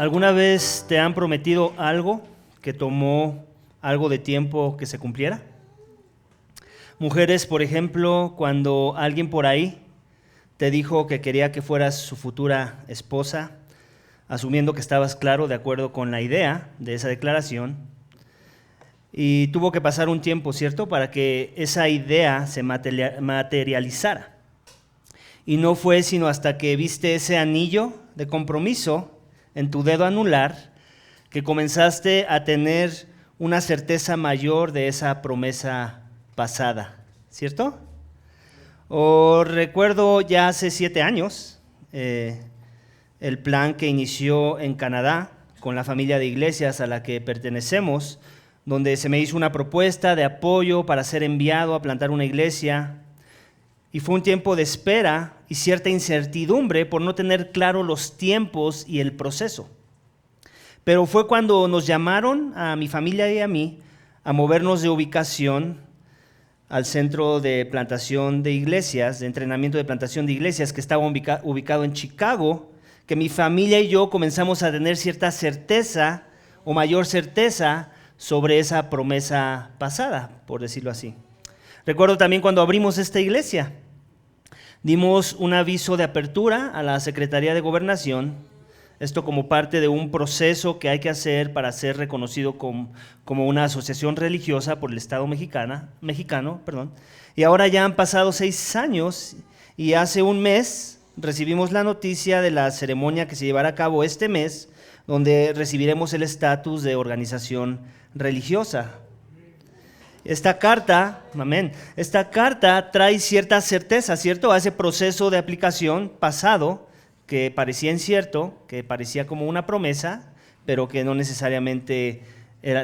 ¿Alguna vez te han prometido algo que tomó algo de tiempo que se cumpliera? Mujeres, por ejemplo, cuando alguien por ahí te dijo que quería que fueras su futura esposa, asumiendo que estabas claro de acuerdo con la idea de esa declaración, y tuvo que pasar un tiempo, ¿cierto?, para que esa idea se materializara. Y no fue sino hasta que viste ese anillo de compromiso en tu dedo anular que comenzaste a tener una certeza mayor de esa promesa pasada, ¿cierto? O recuerdo ya hace 7 años el plan que inició en Canadá con la familia de iglesias a la que pertenecemos, donde se me hizo una propuesta de apoyo para ser enviado a plantar una iglesia. Y fue un tiempo de espera y cierta incertidumbre por no tener claro los tiempos y el proceso. Pero fue cuando nos llamaron a mi familia y a mí a movernos de ubicación al centro de plantación de iglesias, de entrenamiento de plantación de iglesias que estaba ubicado en Chicago, que mi familia y yo comenzamos a tener cierta certeza o mayor certeza sobre esa promesa pasada, por decirlo así. Recuerdo también cuando abrimos esta iglesia, dimos un aviso de apertura a la Secretaría de Gobernación, esto como parte de un proceso que hay que hacer para ser reconocido como una asociación religiosa por el Estado mexicano, y ahora ya han pasado 6 años y hace un mes recibimos la noticia de la ceremonia que se llevará a cabo este mes, donde recibiremos el estatus de organización religiosa. Esta carta trae cierta certeza, ¿cierto?, a ese proceso de aplicación pasado que parecía incierto, que parecía como una promesa, pero que no necesariamente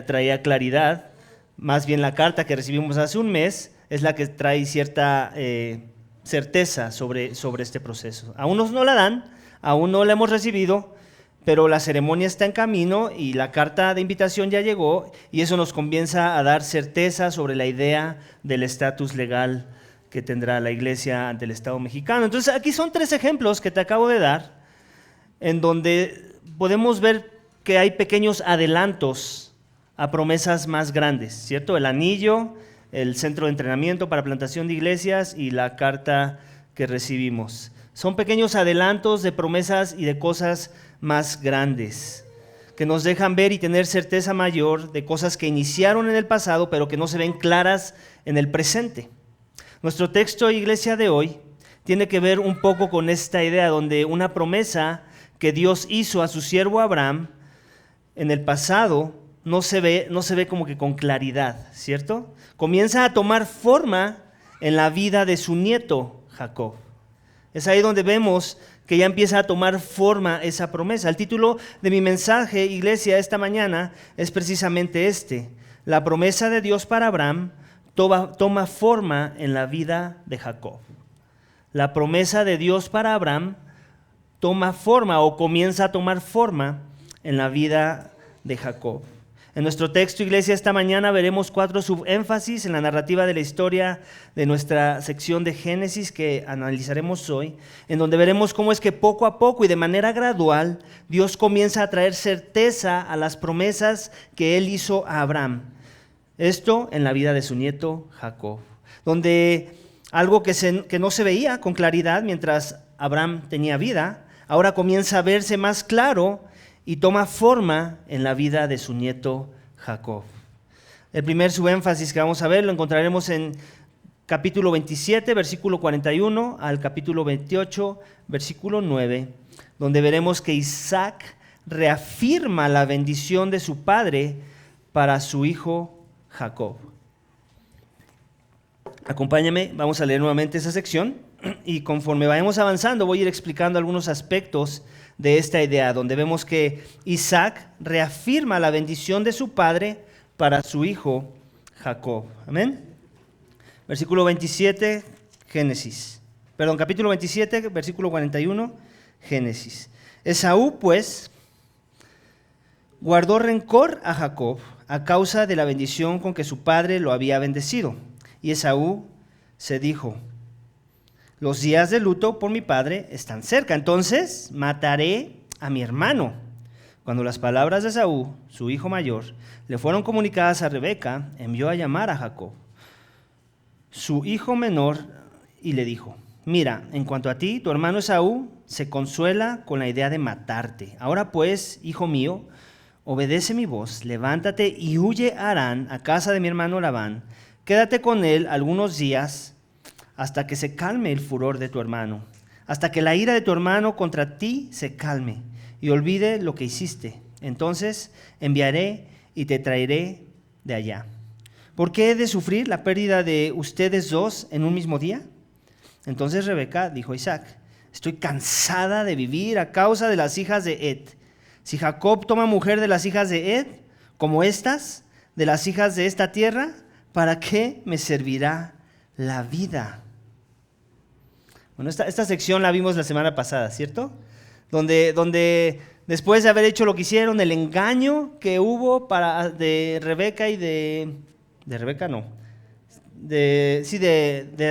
traía claridad. Más bien la carta que recibimos hace un mes es la que trae cierta certeza sobre este proceso. Aún no la dan, aún no la hemos recibido, pero la ceremonia está en camino y la carta de invitación ya llegó y eso nos comienza a dar certeza sobre la idea del estatus legal que tendrá la iglesia ante el Estado mexicano. Entonces aquí son 3 ejemplos que te acabo de dar en donde podemos ver que hay pequeños adelantos a promesas más grandes, ¿cierto? El anillo, el centro de entrenamiento para plantación de iglesias y la carta que recibimos. Son pequeños adelantos de promesas y de cosas más grandes, que nos dejan ver y tener certeza mayor de cosas que iniciaron en el pasado, pero que no se ven claras en el presente. Nuestro texto, iglesia, de hoy tiene que ver un poco con esta idea, donde una promesa que Dios hizo a su siervo Abraham en el pasado no se ve como que con claridad, ¿cierto? Comienza a tomar forma en la vida de su nieto Jacob. Es ahí donde vemos que ya empieza a tomar forma esa promesa. El título de mi mensaje, iglesia, esta mañana es precisamente la promesa de Dios para Abraham toma forma en la vida de Jacob. La promesa de Dios para Abraham toma forma o comienza a tomar forma en la vida de Jacob. En nuestro texto, iglesia, esta mañana veremos 4 subénfasis en la narrativa de la historia de nuestra sección de Génesis que analizaremos hoy, en donde veremos cómo es que poco a poco y de manera gradual Dios comienza a traer certeza a las promesas que Él hizo a Abraham. Esto en la vida de su nieto Jacob, donde algo que no se veía con claridad mientras Abraham tenía vida, ahora comienza a verse más claro y toma forma en la vida de su nieto Jacob. El primer subénfasis que vamos a ver lo encontraremos en capítulo 27, versículo 41 al capítulo 28, versículo 9, donde veremos que Isaac reafirma la bendición de su padre para su hijo Jacob. Acompáñame, vamos a leer nuevamente esa sección y conforme vayamos avanzando voy a ir explicando algunos aspectos de esta idea, donde vemos que Isaac reafirma la bendición de su padre para su hijo Jacob. Amén. Versículo 27, capítulo 27, versículo 41, Génesis. Esaú, pues, guardó rencor a Jacob a causa de la bendición con que su padre lo había bendecido. Y Esaú se dijo: los días de luto por mi padre están cerca, entonces mataré a mi hermano. Cuando las palabras de Esaú, su hijo mayor, le fueron comunicadas a Rebeca, envió a llamar a Jacob, su hijo menor, y le dijo: mira, en cuanto a ti, tu hermano Esaú se consuela con la idea de matarte. Ahora pues, hijo mío, obedece mi voz, levántate y huye a Harán, a casa de mi hermano Labán. Quédate con él algunos días hasta que se calme el furor de tu hermano, hasta que la ira de tu hermano contra ti se calme y olvide lo que hiciste. Entonces enviaré y te traeré de allá. ¿Por qué he de sufrir la pérdida de ustedes dos en un mismo día? Entonces Rebeca dijo a Isaac: estoy cansada de vivir a causa de las hijas de Ed. Si Jacob toma mujer de las hijas de Ed, como estas, de las hijas de esta tierra, ¿para qué me servirá la vida? Bueno, esta sección la vimos la semana pasada, ¿cierto? Donde después de haber hecho lo que hicieron, el engaño que hubo de Rebeca y de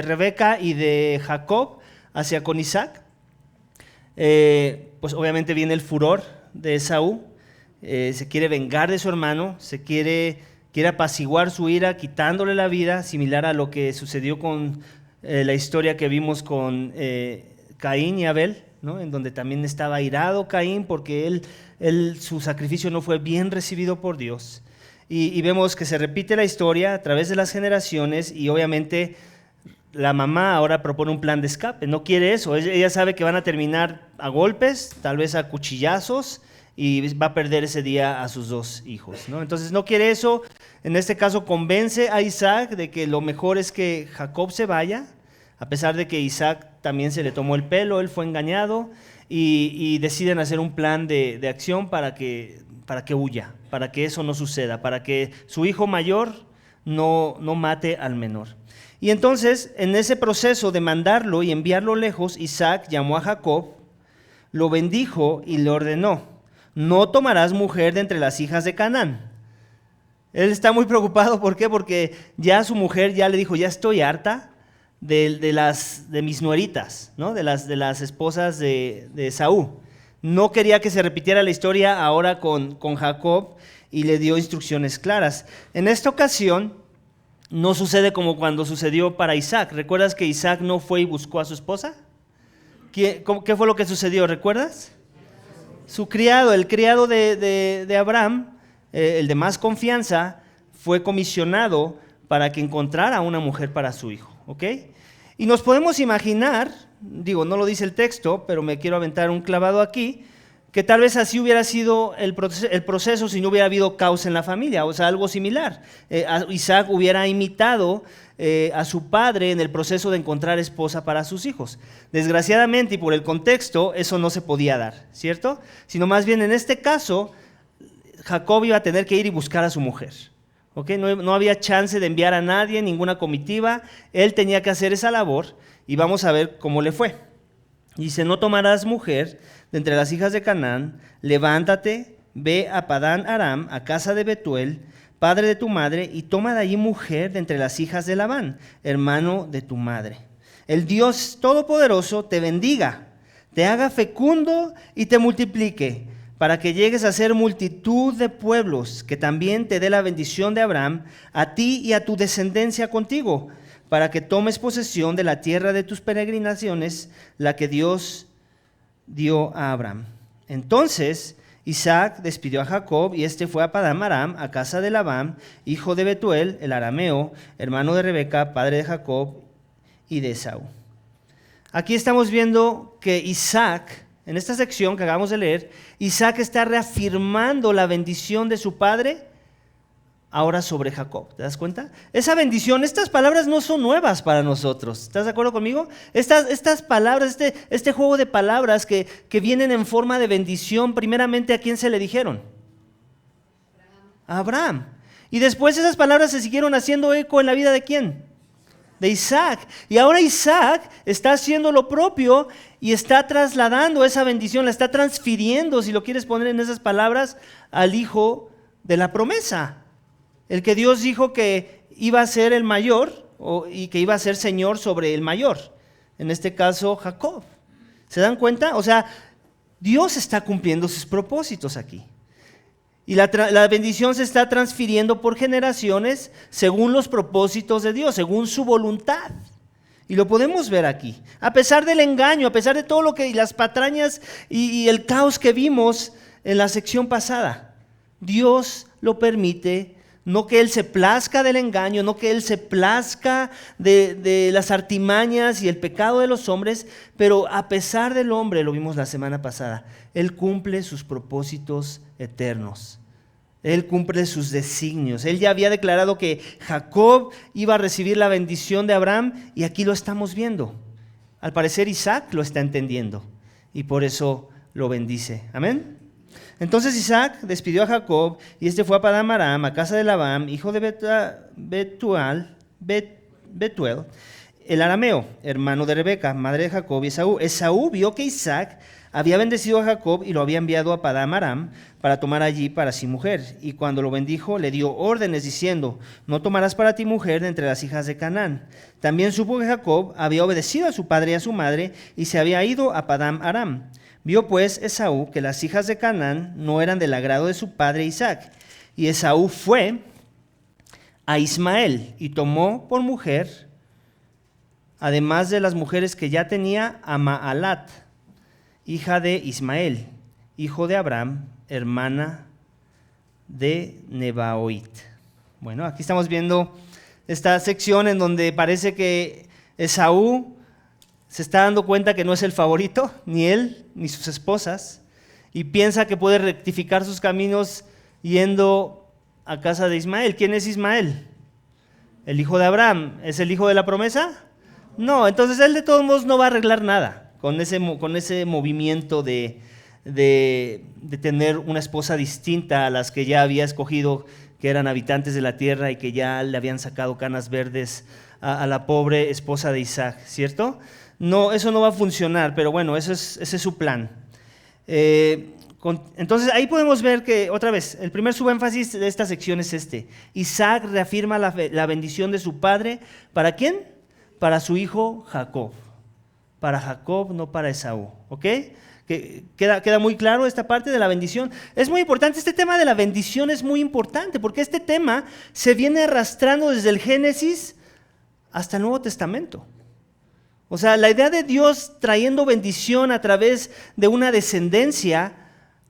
Rebeca y de Jacob hacia con Isaac, pues obviamente viene el furor de Esaú, se quiere vengar de su hermano, quiere apaciguar su ira quitándole la vida, similar a lo que sucedió con la historia que vimos con Caín y Abel, ¿no? En donde también estaba irado Caín porque su sacrificio no fue bien recibido por Dios. Y vemos que se repite la historia a través de las generaciones y obviamente la mamá ahora propone un plan de escape. No quiere eso, ella sabe que van a terminar a golpes, tal vez a cuchillazos, y va a perder ese día a sus dos hijos, ¿no? Entonces no quiere eso. En este caso convence a Isaac de que lo mejor es que Jacob se vaya, a pesar de que Isaac también se le tomó el pelo, él fue engañado, y deciden hacer un plan de acción para que huya, para que eso no suceda, para que su hijo mayor no mate al menor. Y entonces, en ese proceso de mandarlo y enviarlo lejos, Isaac llamó a Jacob, lo bendijo y le ordenó: no tomarás mujer de entre las hijas de Canaán. Él está muy preocupado, ¿por qué? Porque ya su mujer ya le dijo: ya estoy harta de mis nueritas, ¿no? de las esposas de Esaú. No quería que se repitiera la historia ahora con Jacob y le dio instrucciones claras. En esta ocasión no sucede como cuando sucedió para Isaac. ¿Recuerdas que Isaac no fue y buscó a su esposa? ¿Qué fue lo que sucedió? ¿Recuerdas? Su criado, el criado de Abraham, el de más confianza, fue comisionado para que encontrara una mujer para su hijo, ¿ok? Y nos podemos imaginar, no lo dice el texto, pero me quiero aventar un clavado aquí, que tal vez así hubiera sido el proceso si no hubiera habido caos en la familia, o sea, algo similar. Isaac hubiera imitado a su padre en el proceso de encontrar esposa para sus hijos. Desgraciadamente, y por el contexto, eso no se podía dar, ¿cierto? Sino más bien en este caso, Jacob iba a tener que ir y buscar a su mujer. ¿Okay? No había chance de enviar a nadie, ninguna comitiva, él tenía que hacer esa labor y vamos a ver cómo le fue. Dice: no tomarás mujer de entre las hijas de Canaán, levántate, ve a Padán Aram, a casa de Betuel, padre de tu madre, y toma de allí mujer de entre las hijas de Labán, hermano de tu madre. El Dios Todopoderoso te bendiga, te haga fecundo y te multiplique, para que llegues a ser multitud de pueblos, que también te dé la bendición de Abraham, a ti y a tu descendencia contigo, para que tomes posesión de la tierra de tus peregrinaciones, la que Dios dio a Abraham. Entonces Isaac despidió a Jacob, y éste fue a Padán Aram, a casa de Labán, hijo de Betuel, el arameo, hermano de Rebeca, padre de Jacob y de Esaú. Aquí estamos viendo que Isaac, en esta sección que acabamos de leer, Isaac está reafirmando la bendición de su padre ahora sobre Jacob. ¿Te das cuenta? Esa bendición, estas palabras no son nuevas para nosotros. ¿Estás de acuerdo conmigo? Estas palabras, este juego de palabras que vienen en forma de bendición, primeramente, ¿a quién se le dijeron? A Abraham. Y después esas palabras se siguieron haciendo eco en la vida ¿de quién? De Isaac. Y ahora Isaac está haciendo lo propio y está trasladando esa bendición, la está transfiriendo, si lo quieres poner en esas palabras, al hijo de la promesa. El que Dios dijo que iba a ser el mayor y que iba a ser señor sobre el mayor. En este caso, Jacob. ¿Se dan cuenta? O sea, Dios está cumpliendo sus propósitos aquí. Y la bendición se está transfiriendo por generaciones según los propósitos de Dios, según su voluntad. Y lo podemos ver aquí. A pesar del engaño, a pesar de todo lo que las patrañas y el caos que vimos en la sección pasada, Dios lo permite. No que Él se plazca del engaño, no que Él se plazca de las artimañas y el pecado de los hombres, pero a pesar del hombre, lo vimos la semana pasada, Él cumple sus propósitos eternos. Él cumple sus designios. Él ya había declarado que Jacob iba a recibir la bendición de Abraham y aquí lo estamos viendo. Al parecer Isaac lo está entendiendo y por eso lo bendice. Amén. Entonces Isaac despidió a Jacob y este fue a Padán Aram, a casa de Labán, hijo de Betuel, el arameo, hermano de Rebeca, madre de Jacob y Esaú. Esaú vio que Isaac había bendecido a Jacob y lo había enviado a Padán Aram para tomar allí para sí mujer. Y cuando lo bendijo, le dio órdenes diciendo: no tomarás para ti mujer de entre las hijas de Canaán. También supo que Jacob había obedecido a su padre y a su madre y se había ido a Padán Aram. Vio pues Esaú que las hijas de Canaán no eran del agrado de su padre Isaac. Y Esaú fue a Ismael y tomó por mujer, además de las mujeres que ya tenía, a Maalat, hija de Ismael, hijo de Abraham, hermana de Nebaoit. Bueno, aquí estamos viendo esta sección en donde parece que Esaú se está dando cuenta que no es el favorito, ni él, ni sus esposas, y piensa que puede rectificar sus caminos yendo a casa de Ismael. ¿Quién es Ismael? ¿El hijo de Abraham? ¿Es el hijo de la promesa? No, entonces él de todos modos no va a arreglar nada con ese movimiento de tener una esposa distinta a las que ya había escogido, que eran habitantes de la tierra y que ya le habían sacado canas verdes a la pobre esposa de Isaac, ¿cierto? No, eso no va a funcionar, pero bueno, ese es su plan. Entonces ahí podemos ver que, otra vez, el primer subénfasis de esta sección es este. Isaac reafirma la bendición de su padre. ¿Para quién? Para su hijo Jacob. Para Jacob, no para Esaú. ¿Ok? Queda muy claro esta parte de la bendición. Es muy importante, este tema de la bendición es muy importante, porque este tema se viene arrastrando desde el Génesis hasta el Nuevo Testamento. O sea, la idea de Dios trayendo bendición a través de una descendencia,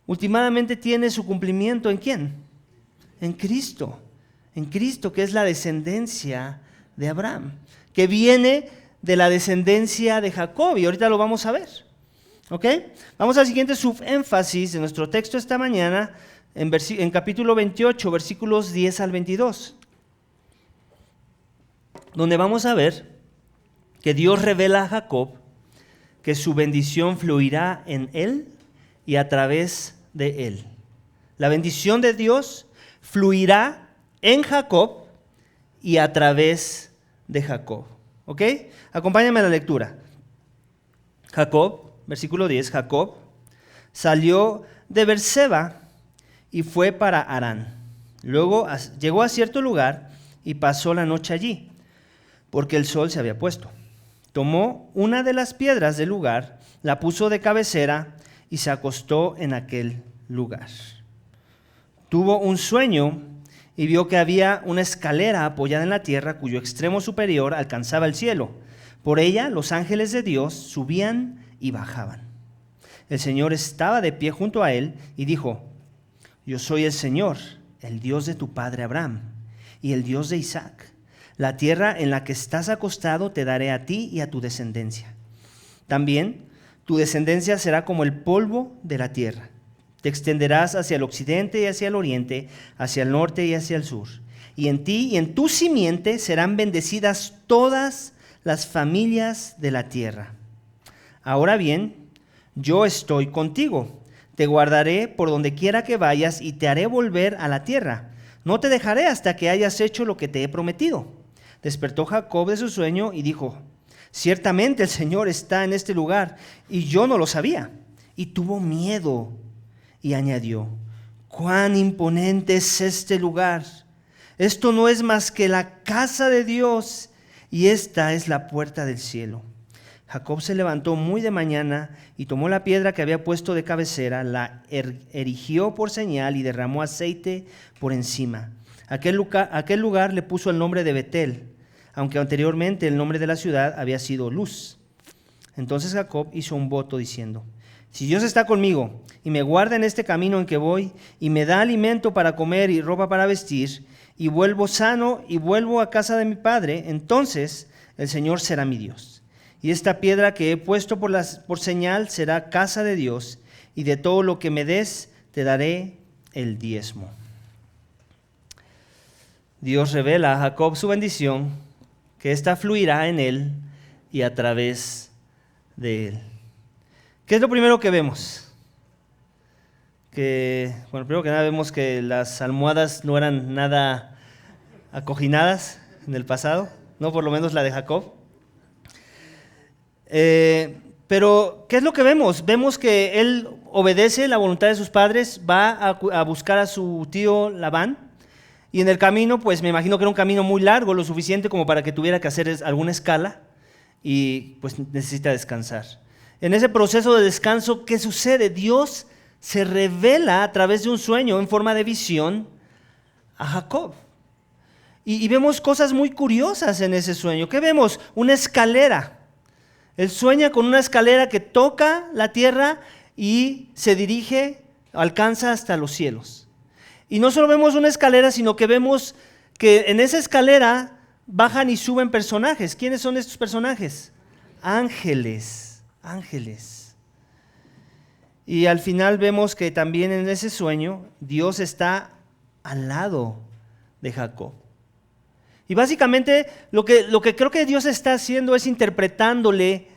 últimamente tiene su cumplimiento ¿en quién? En Cristo. En Cristo, que es la descendencia de Abraham, que viene de la descendencia de Jacob, y ahorita lo vamos a ver. ¿Ok? Vamos al siguiente subénfasis de nuestro texto esta mañana, en capítulo 28, versículos 10 al 22, donde vamos a ver que Dios revela a Jacob que su bendición fluirá en él y a través de él. La bendición de Dios fluirá en Jacob y a través de Jacob. ¿Ok? Acompáñame a la lectura. Jacob, versículo 10, Jacob salió de Berseba y fue para Harán. Luego llegó a cierto lugar y pasó la noche allí, porque el sol se había puesto. Tomó una de las piedras del lugar, la puso de cabecera y se acostó en aquel lugar. Tuvo un sueño y vio que había una escalera apoyada en la tierra cuyo extremo superior alcanzaba el cielo. Por ella los ángeles de Dios subían y bajaban. El Señor estaba de pie junto a él y dijo: yo soy el Señor, el Dios de tu padre Abraham y el Dios de Isaac. La tierra en la que estás acostado te daré a ti y a tu descendencia. También tu descendencia será como el polvo de la tierra. Te extenderás hacia el occidente y hacia el oriente, hacia el norte y hacia el sur. Y en ti y en tu simiente serán bendecidas todas las familias de la tierra. Ahora bien, yo estoy contigo. Te guardaré por donde quiera que vayas y te haré volver a la tierra. No te dejaré hasta que hayas hecho lo que te he prometido. Despertó Jacob de su sueño y dijo: ciertamente el Señor está en este lugar y yo no lo sabía. Y tuvo miedo y añadió: cuán imponente es este lugar. Esto no es más que la casa de Dios y esta es la puerta del cielo. Jacob se levantó muy de mañana y tomó la piedra que había puesto de cabecera, la erigió por señal y derramó aceite por encima. Aquel lugar le puso el nombre de Betel, aunque anteriormente el nombre de la ciudad había sido Luz. Entonces Jacob hizo un voto diciendo: si Dios está conmigo y me guarda en este camino en que voy y me da alimento para comer y ropa para vestir, y vuelvo sano y vuelvo a casa de mi padre, entonces el Señor será mi Dios. Y esta piedra que he puesto por señal será casa de Dios, y de todo lo que me des te daré el diezmo. Dios revela a Jacob su bendición, que ésta fluirá en él y a través de él. ¿Qué es lo primero que vemos? Primero que nada vemos que las almohadas no eran nada acoginadas en el pasado, no por lo menos la de Jacob. Pero, ¿qué es lo que vemos? Vemos que él obedece la voluntad de sus padres, va a buscar a su tío Labán, y en el camino, pues me imagino que era un camino muy largo, lo suficiente como para que tuviera que hacer alguna escala, y pues necesita descansar. En ese proceso de descanso, ¿qué sucede? Dios se revela a través de un sueño en forma de visión a Jacob. Y vemos cosas muy curiosas en ese sueño. ¿Qué vemos? Una escalera. Él sueña con una escalera que toca la tierra y se dirige, alcanza hasta los cielos. Y no solo vemos una escalera, sino que vemos que en esa escalera bajan y suben personajes. ¿Quiénes son estos personajes? Ángeles. Y al final vemos que también en ese sueño Dios está al lado de Jacob. Y básicamente lo que creo que Dios está haciendo es interpretándole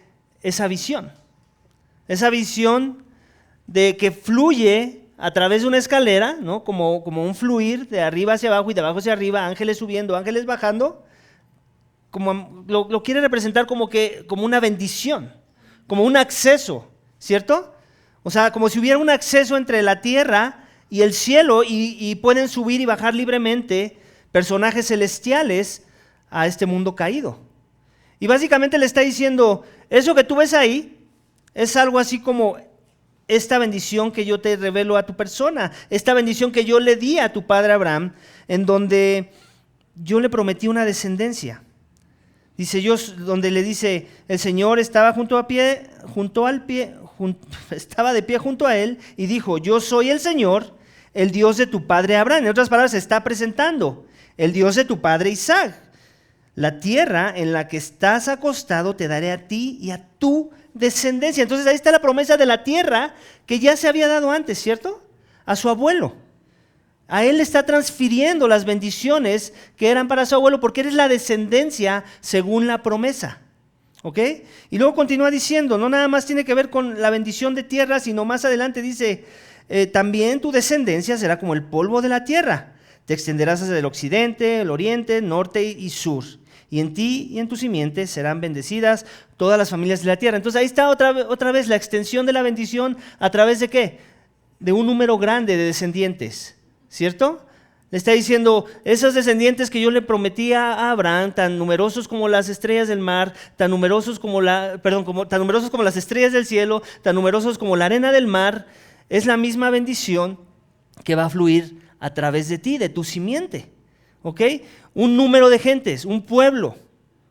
esa visión. Esa visión de que fluye a través de una escalera, ¿no? Como un fluir de arriba hacia abajo y de abajo hacia arriba, ángeles subiendo, ángeles bajando. Lo quiere representar como una bendición, como un acceso, ¿cierto? O sea, como si hubiera un acceso entre la tierra y el cielo y pueden subir y bajar libremente personajes celestiales a este mundo caído. Y básicamente le está diciendo, eso que tú ves ahí es algo así como esta bendición que yo te revelo a tu persona, esta bendición que yo le di a tu padre Abraham, en donde yo le prometí una descendencia. Dice donde le dice, el Señor estaba estaba de pie junto a él y dijo, yo soy el Señor, el Dios de tu padre Abraham. En otras palabras, se está presentando, el Dios de tu padre Isaac. La tierra en la que estás acostado te daré a ti y a tu descendencia. Entonces ahí está la promesa de la tierra que ya se había dado antes, ¿cierto? A su abuelo. A él le está transfiriendo las bendiciones que eran para su abuelo porque eres la descendencia según la promesa. ¿Ok? Y luego continúa diciendo, no nada más tiene que ver con la bendición de tierra, sino más adelante dice, también tu descendencia será como el polvo de la tierra. Te extenderás hacia el occidente, el oriente, norte y sur. Y en ti y en tu simiente serán bendecidas todas las familias de la tierra. Entonces ahí está otra vez la extensión de la bendición a través de ¿qué? De un número grande de descendientes, ¿cierto? Le está diciendo, esos descendientes que yo le prometí a Abraham, tan numerosos como las estrellas del mar, tan numerosos como las estrellas del cielo, tan numerosos como la arena del mar, es la misma bendición que va a fluir a través de ti, de tu simiente. ¿Ok? Un número de gentes, un pueblo.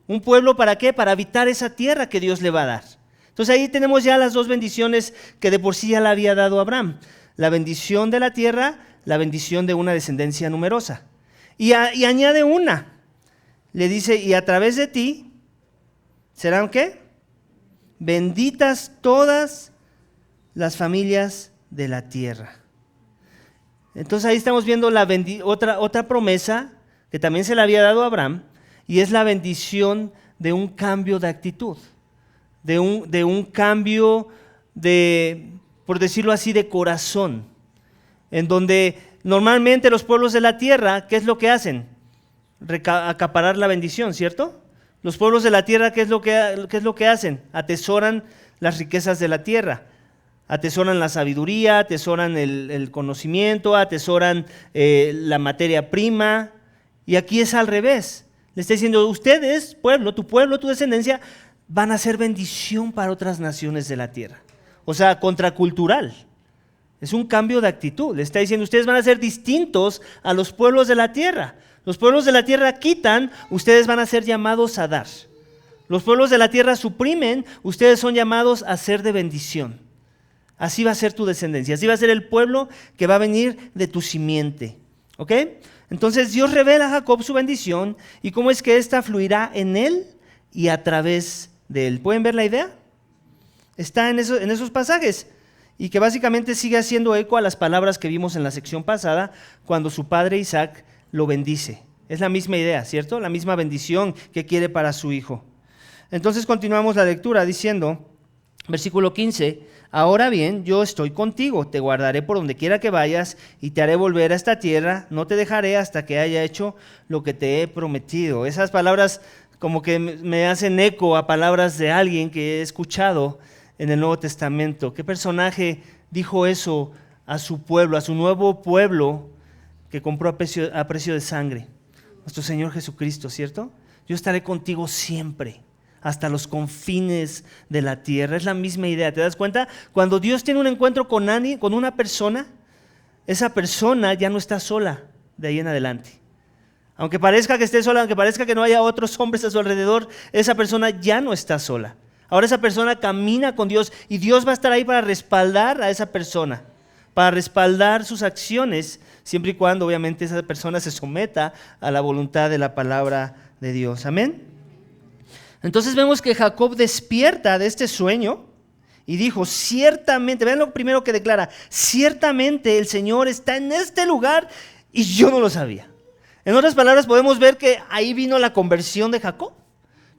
¿Un pueblo para qué? Para habitar esa tierra que Dios le va a dar. Entonces ahí tenemos ya las dos bendiciones que de por sí ya le había dado a Abraham. La bendición de la tierra, la bendición de una descendencia numerosa. Y añade una. Le dice, y a través de ti, ¿serán qué? Benditas todas las familias de la tierra. Entonces ahí estamos viendo otra promesa que también se le había dado a Abraham, y es la bendición de un cambio de actitud, de un cambio por decirlo así, de corazón, en donde normalmente los pueblos de la tierra, ¿qué es lo que hacen? Acaparar la bendición, ¿cierto? Los pueblos de la tierra, ¿qué es lo que hacen? Atesoran las riquezas de la tierra. Atesoran la sabiduría, atesoran el conocimiento, atesoran la materia prima. Y aquí es al revés. Le está diciendo, ustedes, pueblo, tu descendencia, van a ser bendición para otras naciones de la tierra. O sea, contracultural. Es un cambio de actitud. Le está diciendo, ustedes van a ser distintos a los pueblos de la tierra. Los pueblos de la tierra quitan, ustedes van a ser llamados a dar. Los pueblos de la tierra suprimen, ustedes son llamados a ser de bendición. Así va a ser tu descendencia, así va a ser el pueblo que va a venir de tu simiente. ¿Ok? Entonces Dios revela a Jacob su bendición y cómo es que ésta fluirá en él y a través de él. ¿Pueden ver la idea? Está en esos pasajes y que básicamente sigue haciendo eco a las palabras que vimos en la sección pasada cuando su padre Isaac lo bendice. Es la misma idea, ¿cierto? La misma bendición que quiere para su hijo. Entonces continuamos la lectura diciendo, versículo 15, ahora bien, yo estoy contigo, te guardaré por donde quiera que vayas y te haré volver a esta tierra, no te dejaré hasta que haya hecho lo que te he prometido. Esas palabras como que me hacen eco a palabras de alguien que he escuchado en el Nuevo Testamento. ¿Qué personaje dijo eso a su pueblo, a su nuevo pueblo que compró a precio de sangre? Nuestro Señor Jesucristo, ¿cierto? Yo estaré contigo siempre, hasta los confines de la tierra. Es la misma idea, ¿te das cuenta? Cuando Dios tiene un encuentro con una persona, esa persona ya no está sola de ahí en adelante. Aunque parezca que esté sola, aunque parezca que no haya otros hombres a su alrededor, esa persona ya no está sola. Ahora esa persona camina con Dios y Dios va a estar ahí para respaldar a esa persona, para respaldar sus acciones, siempre y cuando obviamente esa persona se someta a la voluntad de la palabra de Dios. Amén. Entonces vemos que Jacob despierta de este sueño y dijo, ciertamente, vean lo primero que declara, ciertamente el Señor está en este lugar y yo no lo sabía. En otras palabras podemos ver que ahí vino la conversión de Jacob.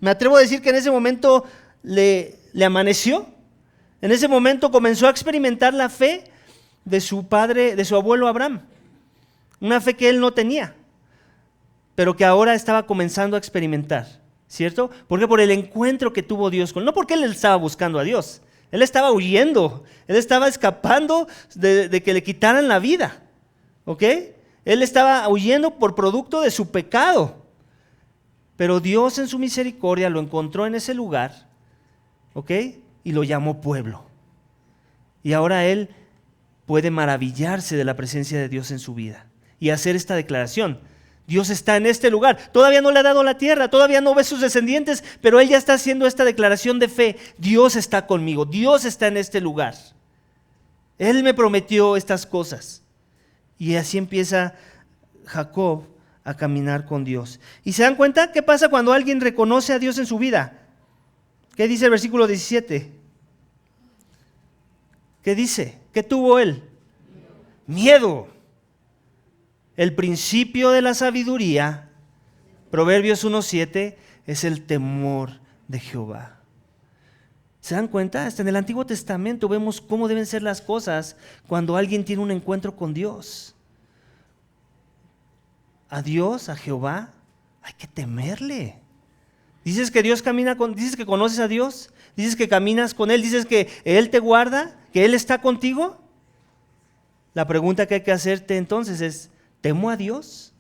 Me atrevo a decir que en ese momento le amaneció. En ese momento comenzó a experimentar la fe de su padre, de su abuelo Abraham. Una fe que él no tenía, pero que ahora estaba comenzando a experimentar, ¿cierto? Porque por el encuentro que tuvo Dios con él, no porque él estaba buscando a Dios, él estaba huyendo, él estaba escapando de que le quitaran la vida, ¿ok? Él estaba huyendo por producto de su pecado, pero Dios en su misericordia lo encontró en ese lugar, ¿ok? Y lo llamó pueblo. Y ahora él puede maravillarse de la presencia de Dios en su vida y hacer esta declaración. Dios está en este lugar, todavía no le ha dado la tierra, todavía no ve sus descendientes, pero él ya está haciendo esta declaración de fe. Dios está conmigo, Dios está en este lugar. Él me prometió estas cosas. Y así empieza Jacob a caminar con Dios. ¿Y se dan cuenta qué pasa cuando alguien reconoce a Dios en su vida? ¿Qué dice el versículo 17? ¿Qué dice? ¿Qué tuvo él? Miedo. El principio de la sabiduría, Proverbios 1:7, es el temor de Jehová. ¿Se dan cuenta? Hasta en el Antiguo Testamento vemos cómo deben ser las cosas cuando alguien tiene un encuentro con Dios. A Dios, a Jehová, hay que temerle. Dices que Dios dices que conoces a Dios, dices que caminas con Él, dices que Él te guarda, que Él está contigo. La pregunta que hay que hacerte entonces es, ¿temo a Dios?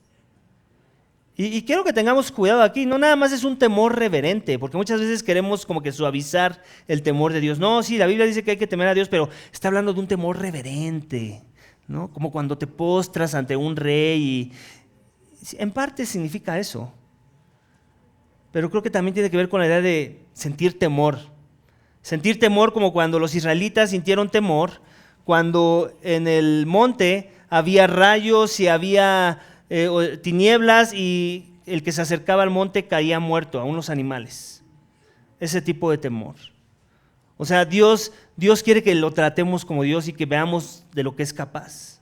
Y quiero que tengamos cuidado aquí, no nada más es un temor reverente, porque muchas veces queremos como que suavizar el temor de Dios. No, sí, la Biblia dice que hay que temer a Dios, pero está hablando de un temor reverente, ¿no? Como cuando te postras ante un rey y en parte significa eso. Pero creo que también tiene que ver con la idea de sentir temor. Sentir temor como cuando los israelitas sintieron temor, cuando en el monte había rayos y había tinieblas y el que se acercaba al monte caía muerto, a unos animales. Ese tipo de temor. O sea, Dios quiere que lo tratemos como Dios y que veamos de lo que es capaz.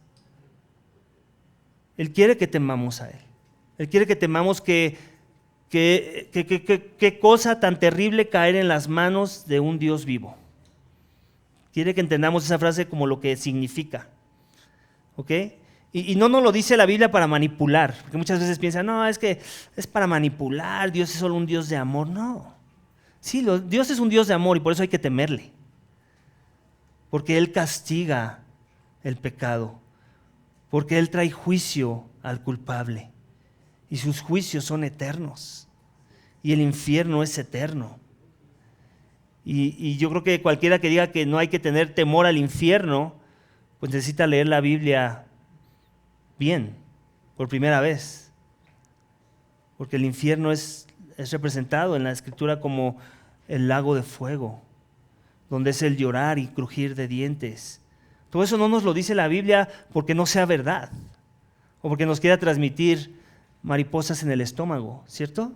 Él quiere que temamos a Él. Él quiere que temamos qué cosa tan terrible caer en las manos de un Dios vivo. Quiere que entendamos esa frase como lo que significa. ¿Ok? Y no nos lo dice la Biblia para manipular, porque muchas veces piensan, no, es que es para manipular, Dios es solo un Dios de amor. No. Sí, Dios es un Dios de amor y por eso hay que temerle. Porque Él castiga el pecado, porque Él trae juicio al culpable. Y sus juicios son eternos. Y el infierno es eterno. Y yo creo que cualquiera que diga que no hay que tener temor al infierno, pues necesita leer la Biblia bien, por primera vez. Porque el infierno es representado en la Escritura como el lago de fuego, donde es el llorar y crujir de dientes. Todo eso no nos lo dice la Biblia porque no sea verdad, o porque nos quiera transmitir mariposas en el estómago, ¿cierto?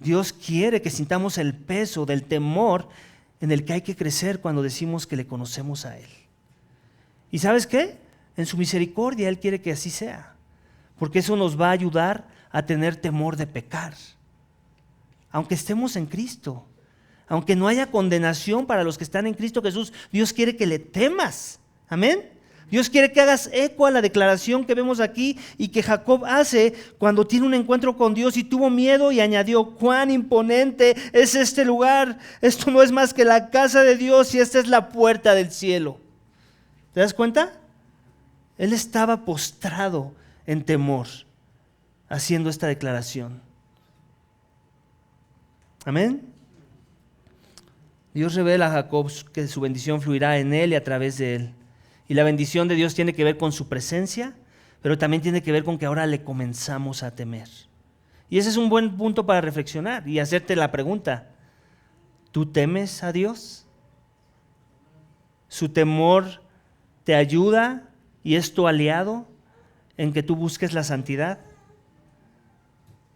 Dios quiere que sintamos el peso del temor en el que hay que crecer cuando decimos que le conocemos a Él. ¿Y sabes qué? En su misericordia Él quiere que así sea, porque eso nos va a ayudar a tener temor de pecar. Aunque estemos en Cristo, aunque no haya condenación para los que están en Cristo Jesús, Dios quiere que le temas. Amén. Dios quiere que hagas eco a la declaración que vemos aquí y que Jacob hace cuando tiene un encuentro con Dios y tuvo miedo y añadió: cuán imponente es este lugar. Esto no es más que la casa de Dios y esta es la puerta del cielo. ¿Te das cuenta? Él estaba postrado en temor haciendo esta declaración. Amén. Dios revela a Jacob que su bendición fluirá en él y a través de él. Y la bendición de Dios tiene que ver con su presencia, pero también tiene que ver con que ahora le comenzamos a temer. Y ese es un buen punto para reflexionar y hacerte la pregunta: ¿tú temes a Dios? ¿Su temor te ayuda y es tu aliado en que tú busques la santidad?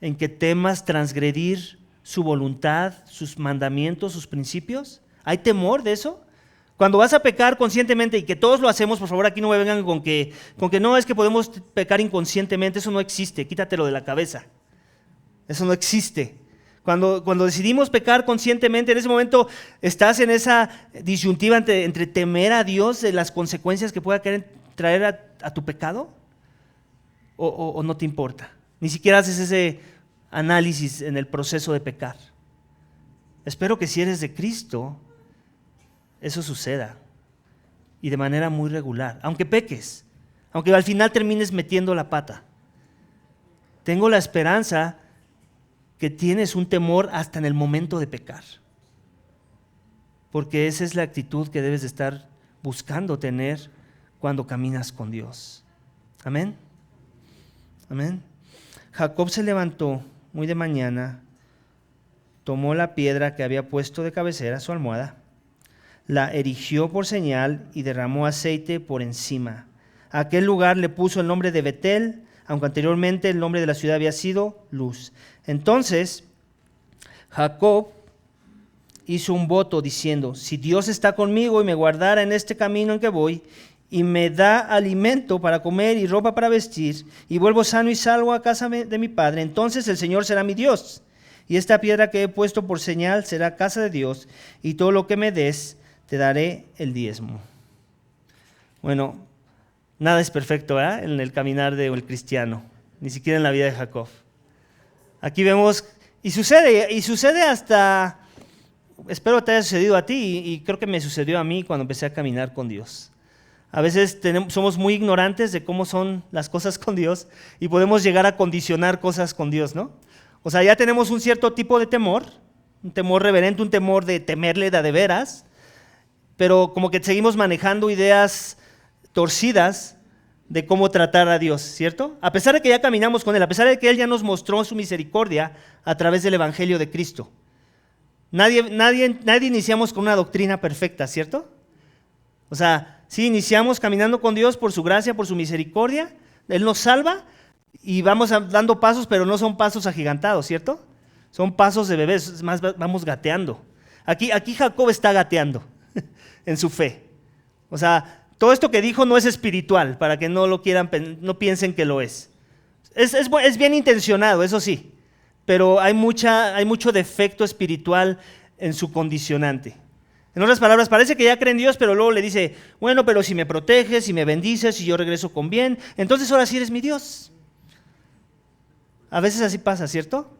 ¿En que temas transgredir su voluntad, sus mandamientos, sus principios? ¿Hay temor de eso? Cuando vas a pecar conscientemente, y que todos lo hacemos, por favor, aquí no me vengan con que no, es que podemos pecar inconscientemente. Eso no existe, quítatelo de la cabeza. Eso no existe. Cuando decidimos pecar conscientemente, en ese momento estás en esa disyuntiva entre temer a Dios de las consecuencias que pueda traer a tu pecado, o no te importa. Ni siquiera haces ese análisis en el proceso de pecar. Espero que si eres de Cristo, eso suceda, y de manera muy regular, aunque peques, aunque al final termines metiendo la pata. Tengo la esperanza que tienes un temor hasta en el momento de pecar, porque esa es la actitud que debes de estar buscando tener cuando caminas con Dios. Amén. Amén. Jacob se levantó muy de mañana, tomó la piedra que había puesto de cabecera, su almohada, la erigió por señal y derramó aceite por encima. A aquel lugar le puso el nombre de Betel, aunque anteriormente el nombre de la ciudad había sido Luz. Entonces Jacob hizo un voto diciendo: si Dios está conmigo y me guardara en este camino en que voy, y me da alimento para comer y ropa para vestir, y vuelvo sano y salvo a casa de mi padre, entonces el Señor será mi Dios, y esta piedra que he puesto por señal será casa de Dios, y todo lo que me des te daré el diezmo. Bueno, nada es perfecto, ¿verdad?, en el caminar del cristiano, ni siquiera en la vida de Jacob. Aquí vemos, y sucede hasta, espero te haya sucedido a ti, y creo que me sucedió a mí cuando empecé a caminar con Dios. A veces somos muy ignorantes de cómo son las cosas con Dios y podemos llegar a condicionar cosas con Dios, ¿no? O sea, ya tenemos un cierto tipo de temor, un temor reverente, un temor de temerle de veras, pero como que seguimos manejando ideas torcidas de cómo tratar a Dios, ¿cierto? A pesar de que ya caminamos con Él, a pesar de que Él ya nos mostró su misericordia a través del Evangelio de Cristo. Nadie iniciamos con una doctrina perfecta, ¿cierto? O sea, sí, iniciamos caminando con Dios por su gracia, por su misericordia. Él nos salva y vamos dando pasos, pero no son pasos agigantados, ¿cierto? Son pasos de bebés, es más, vamos gateando. Aquí Jacob está gateando en su fe. O sea, todo esto que dijo no es espiritual, para que no no piensen que lo es. Es bien intencionado, eso sí, pero hay mucho defecto espiritual en su condicionante. En otras palabras, parece que ya cree en Dios, pero luego le dice: bueno, pero si me proteges, si me bendices, si yo regreso con bien, entonces ahora sí eres mi Dios. A veces así pasa, ¿cierto?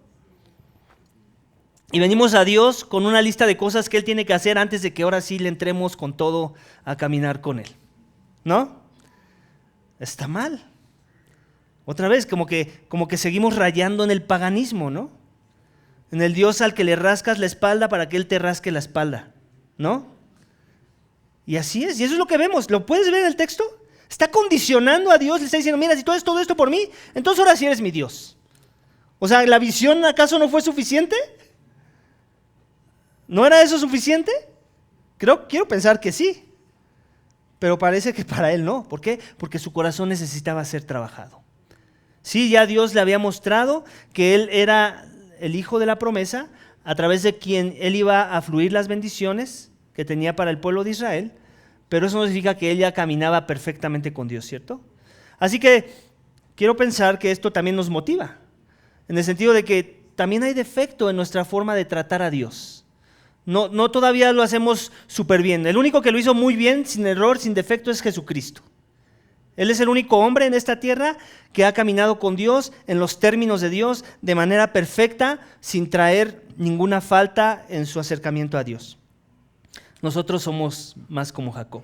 Y venimos a Dios con una lista de cosas que Él tiene que hacer antes de que ahora sí le entremos con todo a caminar con Él, ¿no? Está mal. Otra vez, como que seguimos rayando en el paganismo, ¿no? en el Dios al que le rascas la espalda para que Él te rasque la espalda, ¿no? Y así es, y eso es lo que vemos. ¿Lo puedes ver en el texto? Está condicionando a Dios, le está diciendo, mira, si tú haces todo esto por mí, entonces ahora sí eres mi Dios. O sea, ¿la visión acaso no fue suficiente? ¿No era eso suficiente? Quiero pensar que sí, pero parece que para él no. ¿Por qué? Porque su corazón necesitaba ser trabajado. Sí, ya Dios le había mostrado que él era el hijo de la promesa, a través de quien él iba a fluir las bendiciones que tenía para el pueblo de Israel, pero eso no significa que él ya caminaba perfectamente con Dios, ¿cierto? Así que quiero pensar que esto también nos motiva, en el sentido de que también hay defecto en nuestra forma de tratar a Dios. No todavía lo hacemos súper bien. El único que lo hizo muy bien, sin error, sin defecto, es Jesucristo. Él es el único hombre en esta tierra que ha caminado con Dios en los términos de Dios de manera perfecta, sin traer ninguna falta en su acercamiento a Dios. Nosotros somos más como Jacob.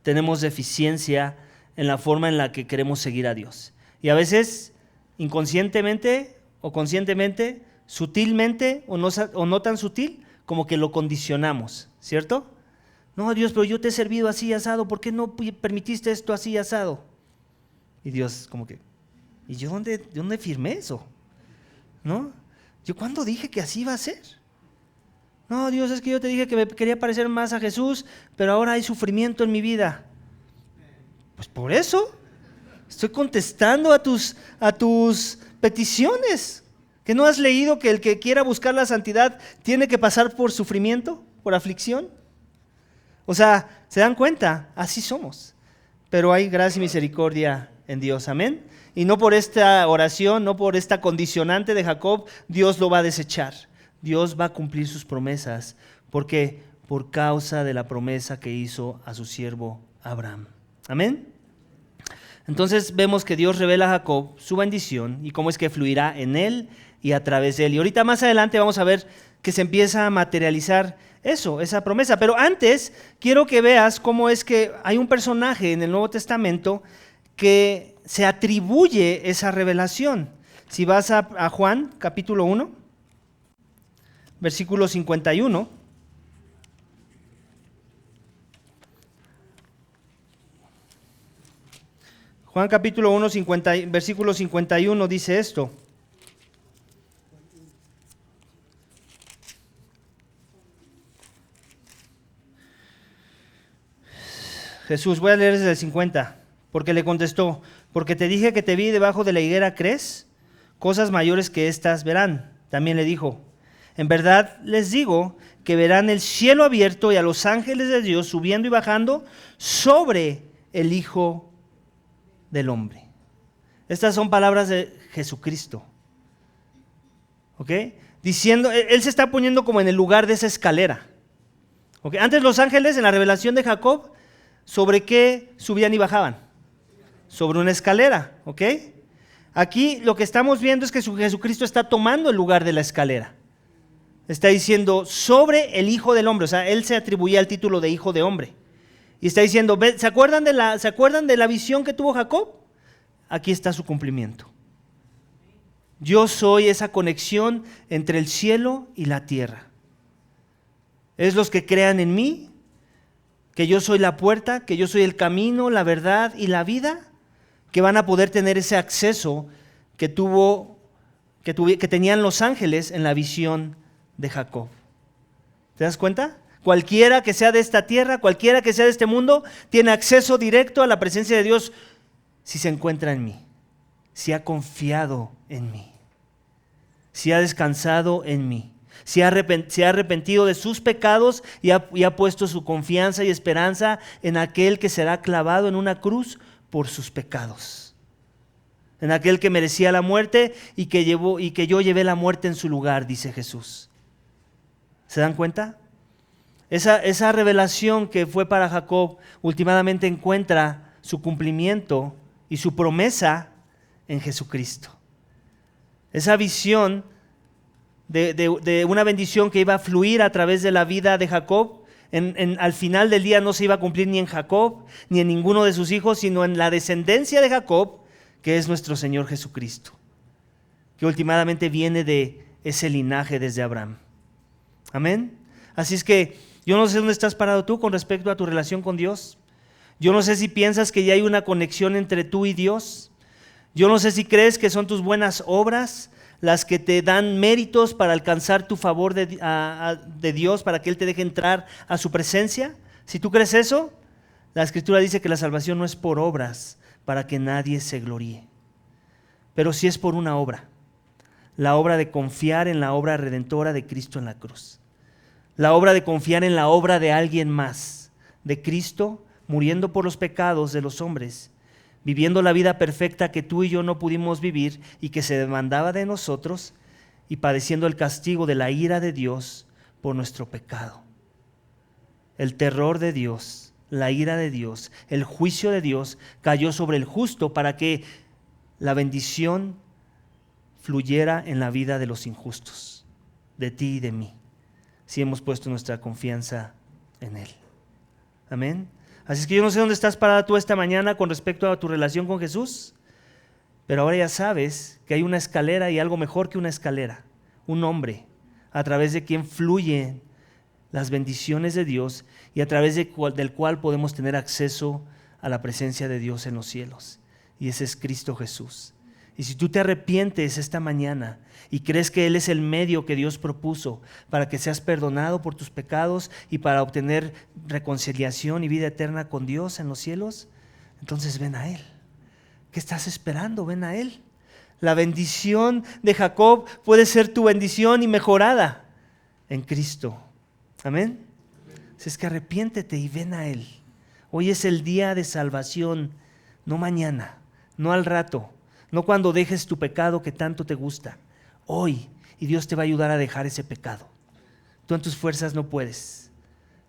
Tenemos deficiencia en la forma en la que queremos seguir a Dios. Y a veces, inconscientemente o conscientemente, sutilmente o no tan sutil, como que lo condicionamos, ¿cierto? No, Dios, pero yo te he servido así asado, ¿por qué no permitiste esto así asado? Y Dios como que, ¿y yo dónde firmé eso? ¿No? ¿Yo cuándo dije que así iba a ser? No, Dios, es que yo te dije que me quería parecer más a Jesús, pero ahora hay sufrimiento en mi vida. Pues por eso estoy contestando a tus peticiones. ¿Que no has leído que el que quiera buscar la santidad tiene que pasar por sufrimiento, por aflicción? O sea, ¿se dan cuenta? Así somos. Pero hay gracia y misericordia en Dios, amén. Y no por esta oración, no por esta condicionante de Jacob, Dios lo va a desechar. Dios va a cumplir sus promesas. ¿Por qué? Por causa de la promesa que hizo a su siervo Abraham. Amén. Entonces vemos que Dios revela a Jacob su bendición y cómo es que fluirá en él y a través de él. Y ahorita más adelante vamos a ver que se empieza a materializar esa promesa. Pero antes quiero que veas cómo es que hay un personaje en el Nuevo Testamento que se atribuye esa revelación. Si vas a Juan, capítulo 1, versículo 51. Juan capítulo 1, versículo 51 dice esto. Jesús, voy a leer desde el 50, porque le contestó, porque te dije que te vi debajo de la higuera, ¿crees? Cosas mayores que estas verán. También le dijo, en verdad les digo que verán el cielo abierto y a los ángeles de Dios subiendo y bajando sobre el Hijo del Hombre. Estas son palabras de Jesucristo. ¿Ok? Diciendo, él se está poniendo como en el lugar de esa escalera. ¿Ok? Antes los ángeles, en la revelación de Jacob, ¿sobre qué subían y bajaban? Sobre una escalera, ¿ok? Aquí lo que estamos viendo es que Jesucristo está tomando el lugar de la escalera. Está diciendo sobre el Hijo del Hombre, o sea, él se atribuía el título de Hijo de Hombre. Y está diciendo, ¿se acuerdan de la visión que tuvo Jacob? Aquí está su cumplimiento. Yo soy esa conexión entre el cielo y la tierra. Es los que crean en mí, que yo soy la puerta, que yo soy el camino, la verdad y la vida, que van a poder tener ese acceso que tenían los ángeles en la visión de Jacob. ¿Te das cuenta? Cualquiera que sea de esta tierra, cualquiera que sea de este mundo, tiene acceso directo a la presencia de Dios si se encuentra en mí, si ha confiado en mí, si ha descansado en mí. Se ha arrepentido de sus pecados y ha puesto su confianza y esperanza en aquel que será clavado en una cruz por sus pecados. En aquel que merecía la muerte y que yo llevé la muerte en su lugar, dice Jesús. ¿Se dan cuenta? Esa revelación que fue para Jacob últimamente encuentra su cumplimiento y su promesa en Jesucristo. Esa visión de una bendición que iba a fluir a través de la vida de Jacob, al final del día no se iba a cumplir ni en Jacob, ni en ninguno de sus hijos, sino en la descendencia de Jacob, que es nuestro Señor Jesucristo, que últimamente viene de ese linaje desde Abraham. Amén. Así es que yo no sé dónde estás parado tú con respecto a tu relación con Dios. Yo no sé si piensas que ya hay una conexión entre tú y Dios. Yo no sé si crees que son tus buenas obras las que te dan méritos para alcanzar tu favor de Dios, para que Él te deje entrar a su presencia. Si tú crees eso, la Escritura dice que la salvación no es por obras, para que nadie se gloríe. Pero sí es por una obra, la obra de confiar en la obra redentora de Cristo en la cruz. La obra de confiar en la obra de alguien más, de Cristo muriendo por los pecados de los hombres, viviendo la vida perfecta que tú y yo no pudimos vivir y que se demandaba de nosotros, y padeciendo el castigo de la ira de Dios por nuestro pecado. El terror de Dios, la ira de Dios, el juicio de Dios cayó sobre el justo para que la bendición fluyera en la vida de los injustos, de ti y de mí, si hemos puesto nuestra confianza en Él. Amén. Así es que yo no sé dónde estás parada tú esta mañana con respecto a tu relación con Jesús, pero ahora ya sabes que hay una escalera y algo mejor que una escalera, un hombre a través de quien fluyen las bendiciones de Dios y a través del cual podemos tener acceso a la presencia de Dios en los cielos. Y ese es Cristo Jesús. Y si tú te arrepientes esta mañana y crees que Él es el medio que Dios propuso para que seas perdonado por tus pecados y para obtener reconciliación y vida eterna con Dios en los cielos, entonces ven a Él. ¿Qué estás esperando? Ven a Él. La bendición de Jacob puede ser tu bendición y mejorada en Cristo. Amén. Si es que arrepiéntete y ven a Él. Hoy es el día de salvación, no mañana, no al rato, no cuando dejes tu pecado que tanto te gusta. Hoy, y Dios te va a ayudar a dejar ese pecado. Tú en tus fuerzas no puedes.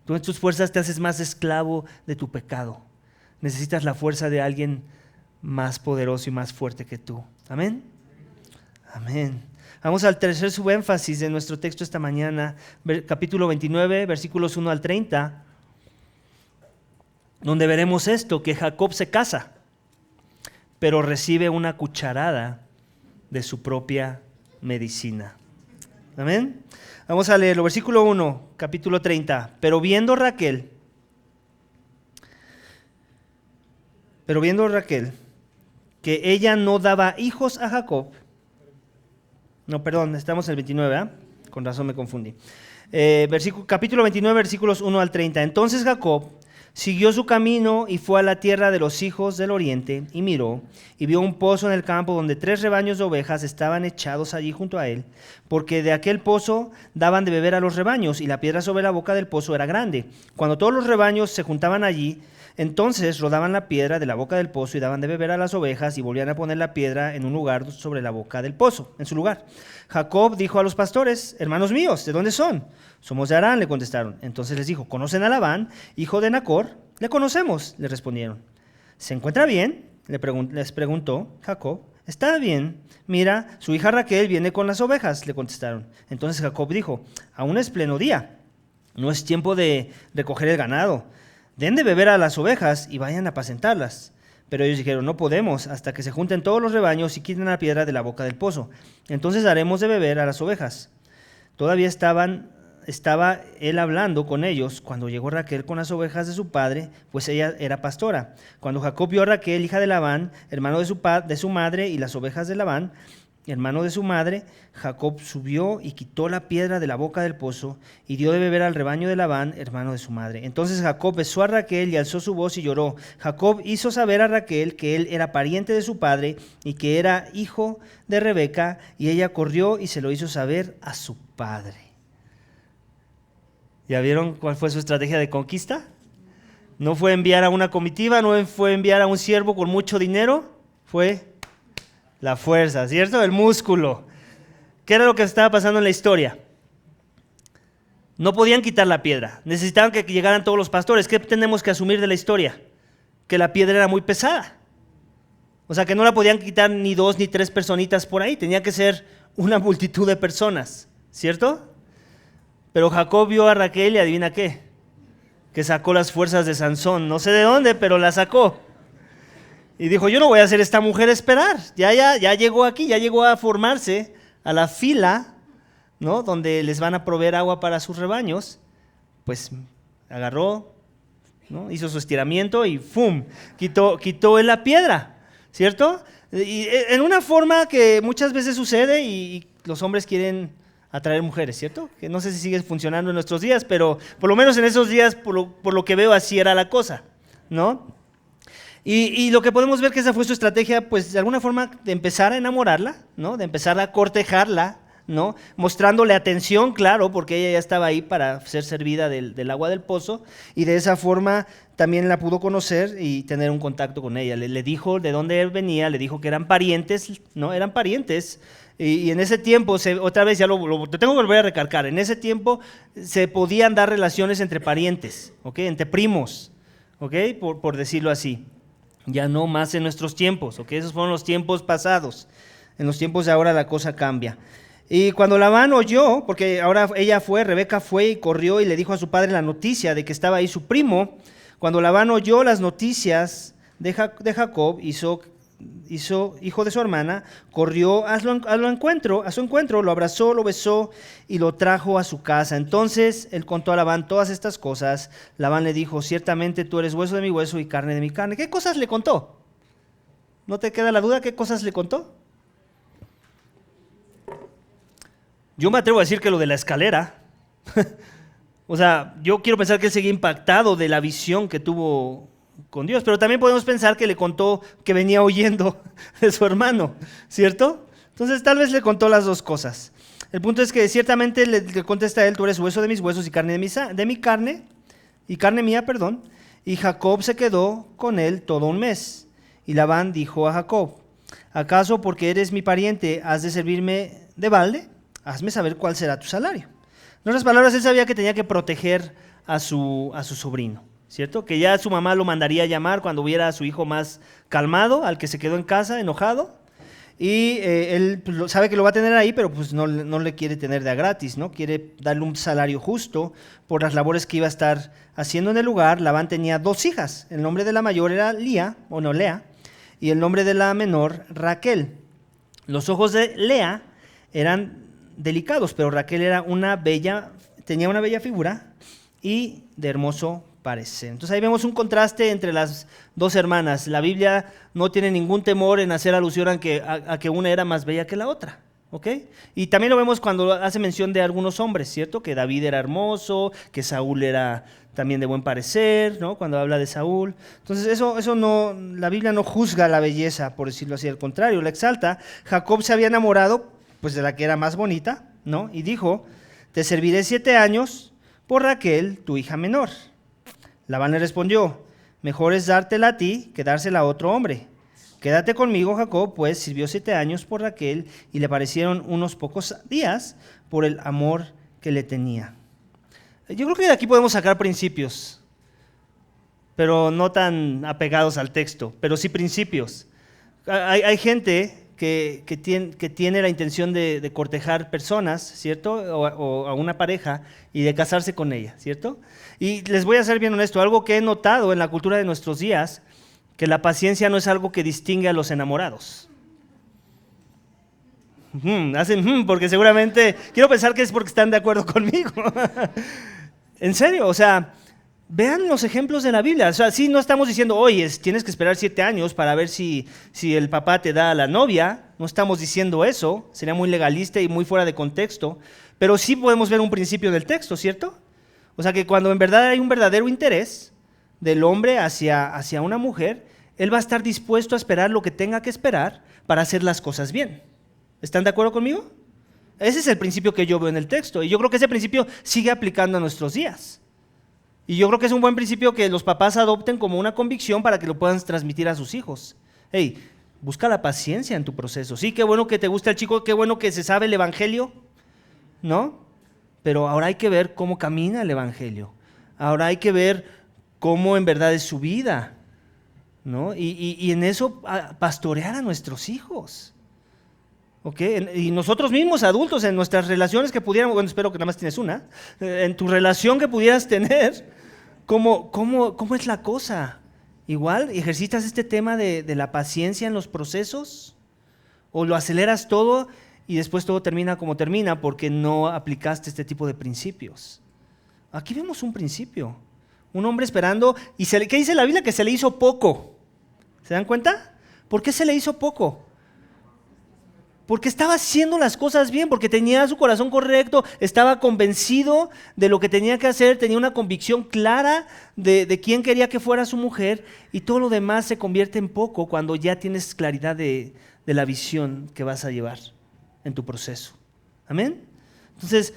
Tú en tus fuerzas te haces más esclavo de tu pecado. Necesitas la fuerza de alguien más poderoso y más fuerte que tú. Amén. Amén. Vamos al tercer subénfasis de nuestro texto esta mañana, capítulo 29, versículos 1 al 30, donde veremos esto, que Jacob se casa, pero recibe una cucharada de su propia medicina. Amén. Vamos a leerlo. Versículo 1, capítulo 30. Pero viendo Raquel que ella no daba hijos a Jacob. No, perdón, estamos en el 29, ¿eh? Con razón me confundí. Capítulo 29, versículos 1 al 30. Entonces Jacob siguió su camino y fue a la tierra de los hijos del oriente y miró y vio un pozo en el campo donde 3 rebaños de ovejas estaban echados allí junto a él, porque de aquel pozo daban de beber a los rebaños y la piedra sobre la boca del pozo era grande. Cuando todos los rebaños se juntaban allí, entonces rodaban la piedra de la boca del pozo y daban de beber a las ovejas y volvían a poner la piedra en un lugar sobre la boca del pozo, en su lugar. Jacob dijo a los pastores: hermanos míos, ¿de dónde son? Somos de Harán, le contestaron. Entonces les dijo: ¿conocen a Labán, hijo de Nacor? Le conocemos, le respondieron. ¿Se encuentra bien? Les preguntó Jacob. Está bien. Mira, su hija Raquel viene con las ovejas, le contestaron. Entonces Jacob dijo: aún es pleno día, no es tiempo de recoger el ganado. Den de beber a las ovejas y vayan a apacentarlas. Pero ellos dijeron: no podemos hasta que se junten todos los rebaños y quiten la piedra de la boca del pozo. Entonces daremos de beber a las ovejas. Todavía estaba él hablando con ellos cuando llegó Raquel con las ovejas de su padre, pues ella era pastora. Cuando Jacob vio a Raquel, hija de Labán, hermano de su madre, y las ovejas de Labán, hermano de su madre, Jacob subió y quitó la piedra de la boca del pozo y dio de beber al rebaño de Labán, hermano de su madre. Entonces Jacob besó a Raquel y alzó su voz y lloró. Jacob hizo saber a Raquel que él era pariente de su padre y que era hijo de Rebeca, y ella corrió y se lo hizo saber a su padre. ¿Ya vieron cuál fue su estrategia de conquista? No fue enviar a una comitiva, no fue enviar a un siervo con mucho dinero, fue la fuerza, ¿cierto? El músculo. ¿Qué era lo que estaba pasando en la historia? No podían quitar la piedra, necesitaban que llegaran todos los pastores. ¿Qué tenemos que asumir de la historia? Que la piedra era muy pesada. O sea, que no la podían quitar ni 2 ni 3 personitas por ahí, tenía que ser una multitud de personas, ¿cierto? Pero Jacob vio a Raquel y adivina qué, que sacó las fuerzas de Sansón, no sé de dónde, pero la sacó. Y dijo: yo no voy a hacer esta mujer esperar, ya llegó aquí, ya llegó a formarse a la fila ¿no? Donde les van a proveer agua para sus rebaños, pues agarró, ¿no? Hizo su estiramiento y ¡fum! Quitó la piedra, ¿cierto? Y en una forma que muchas veces sucede y los hombres quieren atraer mujeres, ¿cierto? Que no sé si sigue funcionando en nuestros días, pero por lo menos en esos días, por lo que veo, así era la cosa, ¿no? Y lo que podemos ver que esa fue su estrategia, pues de alguna forma de empezar a enamorarla, ¿no? De empezar a cortejarla, ¿no? Mostrándole atención, claro, porque ella ya estaba ahí para ser servida del agua del pozo, y de esa forma también la pudo conocer y tener un contacto con ella. Le dijo de dónde él venía, le dijo que eran parientes, ¿no? Eran parientes. Y en ese tiempo, otra vez ya te tengo que volver a recalcar, en ese tiempo se podían dar relaciones entre parientes, ¿ok? Entre primos, ¿ok? Por decirlo así. Ya no más en nuestros tiempos, ¿ok? Esos fueron los tiempos pasados. En los tiempos de ahora la cosa cambia. Y cuando Labán oyó, porque ahora Rebeca fue y corrió y le dijo a su padre la noticia de que estaba ahí su primo, cuando Labán oyó las noticias de Jacob, hizo hijo de su hermana, corrió a su encuentro, lo abrazó, lo besó y lo trajo a su casa. Entonces él contó a Labán todas estas cosas. Labán le dijo: ciertamente tú eres hueso de mi hueso y carne de mi carne. ¿Qué cosas le contó? ¿No te queda la duda qué cosas le contó? Yo me atrevo a decir que lo de la escalera. O sea, yo quiero pensar que él seguía impactado de la visión que tuvo con Dios, pero también podemos pensar que le contó que venía huyendo de su hermano, ¿cierto? Entonces tal vez le contó las dos cosas. El punto es que ciertamente le contesta a él: tú eres hueso de mis huesos y carne de mi carne, y carne mía, perdón. Y Jacob se quedó con él todo un mes. Y Labán dijo a Jacob: ¿acaso porque eres mi pariente has de servirme de balde? Hazme saber cuál será tu salario. En otras palabras, él sabía que tenía que proteger a su sobrino, ¿cierto? Que ya su mamá lo mandaría a llamar cuando viera a su hijo más calmado, al que se quedó en casa enojado, y él sabe que lo va a tener ahí, pero pues no le quiere tener de a gratis, ¿no? Quiere darle un salario justo por las labores que iba a estar haciendo en el lugar. Labán tenía 2 hijas, el nombre de la mayor era Lea, y el nombre de la menor Raquel. Los ojos de Lea eran delicados, pero Raquel tenía una bella figura y de hermoso parecer. Entonces ahí vemos un contraste entre las 2 hermanas. La Biblia no tiene ningún temor en hacer alusión a que una era más bella que la otra, ¿ok? Y también lo vemos cuando hace mención de algunos hombres, ¿cierto? Que David era hermoso, que Saúl era también de buen parecer, ¿no? Cuando habla de Saúl. Entonces eso no, la Biblia no juzga la belleza, por decirlo así, al contrario, la exalta. Jacob se había enamorado pues de la que era más bonita, ¿no? Y dijo: te serviré 7 años por Raquel, tu hija menor. Labán le respondió: mejor es dártela a ti que dársela a otro hombre. Quédate conmigo, Jacob, pues sirvió 7 años por Raquel y le parecieron unos pocos días por el amor que le tenía. Yo creo que de aquí podemos sacar principios, pero no tan apegados al texto, pero sí principios. Hay gente que tiene la intención de cortejar personas, ¿cierto? O a una pareja y de casarse con ella, ¿cierto? Y les voy a ser bien honesto, algo que he notado en la cultura de nuestros días, que la paciencia no es algo que distingue a los enamorados. Hacen porque seguramente, quiero pensar que es porque están de acuerdo conmigo. En serio, o sea, vean los ejemplos de la Biblia. O sea, sí, no estamos diciendo: oye, tienes que esperar 7 años para ver si el papá te da a la novia. No estamos diciendo eso, sería muy legalista y muy fuera de contexto. Pero sí podemos ver un principio del texto, ¿cierto? O sea, que cuando en verdad hay un verdadero interés del hombre hacia una mujer, él va a estar dispuesto a esperar lo que tenga que esperar para hacer las cosas bien. ¿Están de acuerdo conmigo? Ese es el principio que yo veo en el texto. Y yo creo que ese principio sigue aplicando a nuestros días. Y yo creo que es un buen principio que los papás adopten como una convicción para que lo puedan transmitir a sus hijos. Hey, busca la paciencia en tu proceso. Sí, qué bueno que te gusta el chico, qué bueno que se sabe el evangelio, ¿no? Pero ahora hay que ver cómo camina el evangelio. Ahora hay que ver cómo en verdad es su vida, ¿no? Y en eso pastorear a nuestros hijos. ¿Ok? Y nosotros mismos, adultos, en nuestras relaciones que pudiéramos, bueno, espero que nada más tienes una, en tu relación que pudieras tener, ¿cómo es la cosa? Igual, ¿ejercitas este tema de la paciencia en los procesos? ¿O lo aceleras todo y después todo termina como termina porque no aplicaste este tipo de principios. Aquí vemos un principio. Un hombre esperando, y ¿qué dice la Biblia? Que se le hizo poco. ¿Se dan cuenta? ¿Por qué se le hizo poco? Porque estaba haciendo las cosas bien, porque tenía su corazón correcto, estaba convencido de lo que tenía que hacer, tenía una convicción clara de quién quería que fuera su mujer, y todo lo demás se convierte en poco cuando ya tienes claridad de la visión que vas a llevar en tu proceso. ¿Amén? Entonces,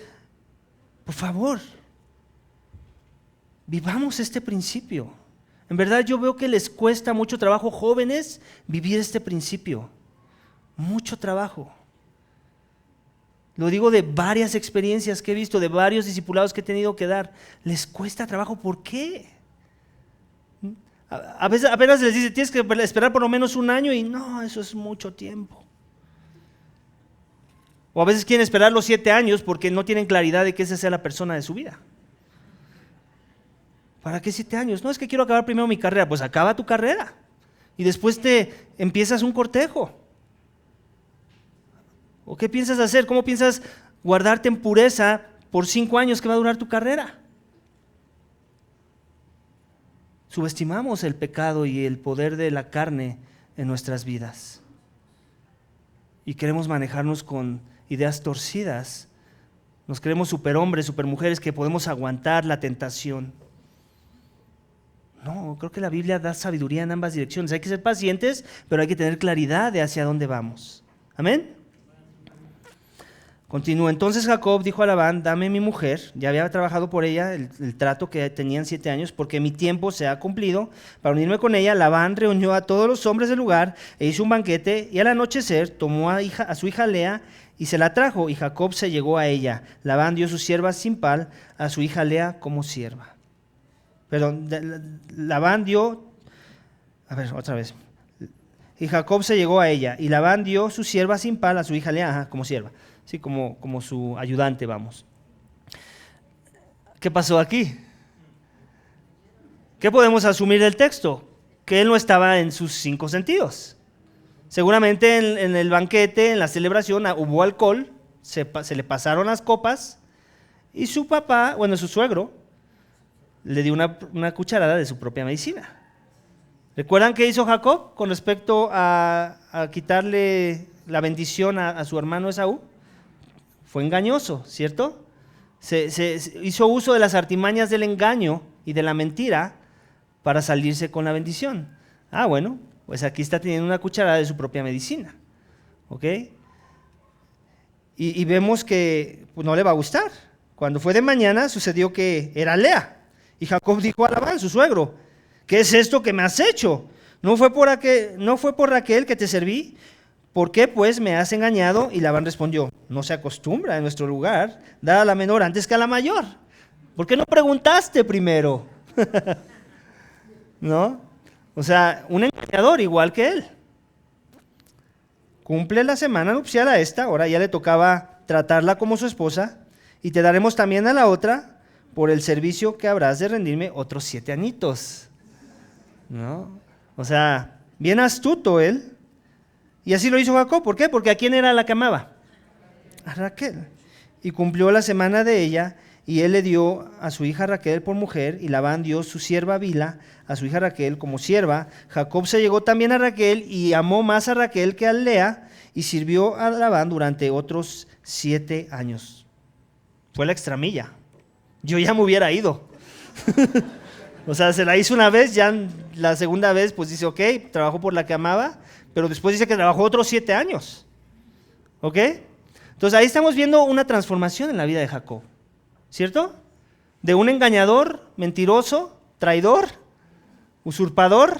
por favor, vivamos este principio. En verdad yo veo que les cuesta mucho trabajo, jóvenes, vivir este principio. Mucho trabajo. Lo digo de varias experiencias que he visto, de varios discipulados que he tenido que dar. Les cuesta trabajo. ¿Por qué? A veces apenas les dice, tienes que esperar por lo menos un año, y no, eso es mucho tiempo. O a veces quieren esperar los 7 años porque no tienen claridad de que esa sea la persona de su vida. ¿Para qué 7 años? No, es que quiero acabar primero mi carrera. Pues acaba tu carrera y después te empiezas un cortejo. ¿O qué piensas hacer? ¿Cómo piensas guardarte en pureza por 5 años que va a durar tu carrera? Subestimamos el pecado y el poder de la carne en nuestras vidas. Y queremos manejarnos con ideas torcidas. Nos creemos superhombres, supermujeres que podemos aguantar la tentación. No, creo que la Biblia da sabiduría en ambas direcciones. Hay que ser pacientes, pero hay que tener claridad de hacia dónde vamos. ¿Amén? Continúa. Entonces Jacob dijo a Labán, dame mi mujer. Ya había trabajado por ella el trato que tenían 7 años, porque mi tiempo se ha cumplido para unirme con ella. Labán reunió a todos los hombres del lugar e hizo un banquete, y al anochecer tomó a su hija Lea y se la trajo, y Jacob se llegó a ella. Labán dio su sierva Silpa a su hija Lea como sierva. Labán dio, otra vez. Y Jacob se llegó a ella, y Labán dio su sierva Silpa a su hija Lea como sierva. Sí, como su ayudante, vamos. ¿Qué pasó aquí? ¿Qué podemos asumir del texto? Que él no estaba en sus 5 sentidos. Seguramente en el banquete, en la celebración, hubo alcohol, se le pasaron las copas, y su papá, su suegro, le dio una cucharada de su propia medicina. ¿Recuerdan qué hizo Jacob con respecto a quitarle la bendición a su hermano Esaú? Fue engañoso, ¿cierto? Se hizo uso de las artimañas del engaño y de la mentira para salirse con la bendición. Pues aquí está teniendo una cucharada de su propia medicina. ¿Ok? Y vemos que no le va a gustar. Cuando fue de mañana sucedió que era Lea. Y Jacob dijo a Labán, su suegro, ¿qué es esto que me has hecho? ¿No fue por Raquel que te serví? ¿Por qué pues me has engañado? Y Labán respondió, no se acostumbra en nuestro lugar dar a la menor antes que a la mayor. ¿Por qué no preguntaste primero? ¿No? O sea, un engañador igual que él. Cumple la semana nupcial a esta, ahora ya le tocaba tratarla como su esposa, y te daremos también a la otra por el servicio que habrás de rendirme otros 7 añitos. ¿No? O sea, bien astuto él. Y así lo hizo Jacob. ¿Por qué? Porque ¿a quién era la que amaba? A Raquel. Y cumplió la semana de ella, y él le dio a su hija Raquel por mujer, y Labán dio su sierva Bilha a su hija Raquel como sierva. Jacob se llegó también a Raquel, y amó más a Raquel que a Lea, y sirvió a Labán durante otros 7 años. Fue la extramilla. Yo ya me hubiera ido. O sea, se la hizo una vez, ya la segunda vez pues dice, ok, trabajó por la que amaba, pero después dice que trabajó otros 7 años. ¿Ok? Entonces ahí estamos viendo una transformación en la vida de Jacob, ¿cierto? De un engañador, mentiroso, traidor, usurpador,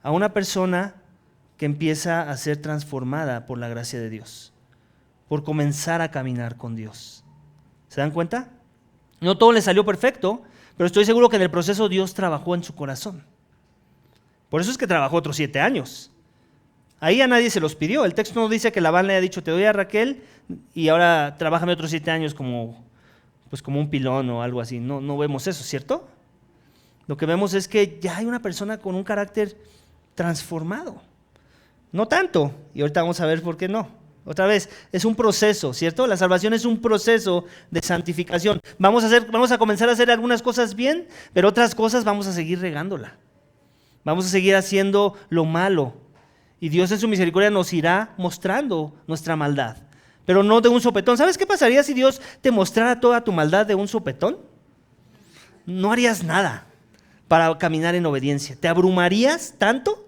a una persona que empieza a ser transformada por la gracia de Dios, por comenzar a caminar con Dios. ¿Se dan cuenta? No todo le salió perfecto, pero estoy seguro que en el proceso Dios trabajó en su corazón. Por eso es que trabajó otros 7 años. Ahí a nadie se los pidió. El texto no dice que Labán le haya dicho, te doy a Raquel y ahora trabájame otros 7 años como un pilón o algo así. No vemos eso, ¿cierto? Lo que vemos es que ya hay una persona con un carácter transformado. No tanto, y ahorita vamos a ver por qué no. Otra vez, es un proceso, ¿cierto? La salvación es un proceso de santificación. Vamos a comenzar a hacer algunas cosas bien, pero otras cosas vamos a seguir regándola. Vamos a seguir haciendo lo malo. Y Dios en su misericordia nos irá mostrando nuestra maldad, pero no de un sopetón. ¿Sabes qué pasaría si Dios te mostrara toda tu maldad de un sopetón? No harías nada para caminar en obediencia. Te abrumarías tanto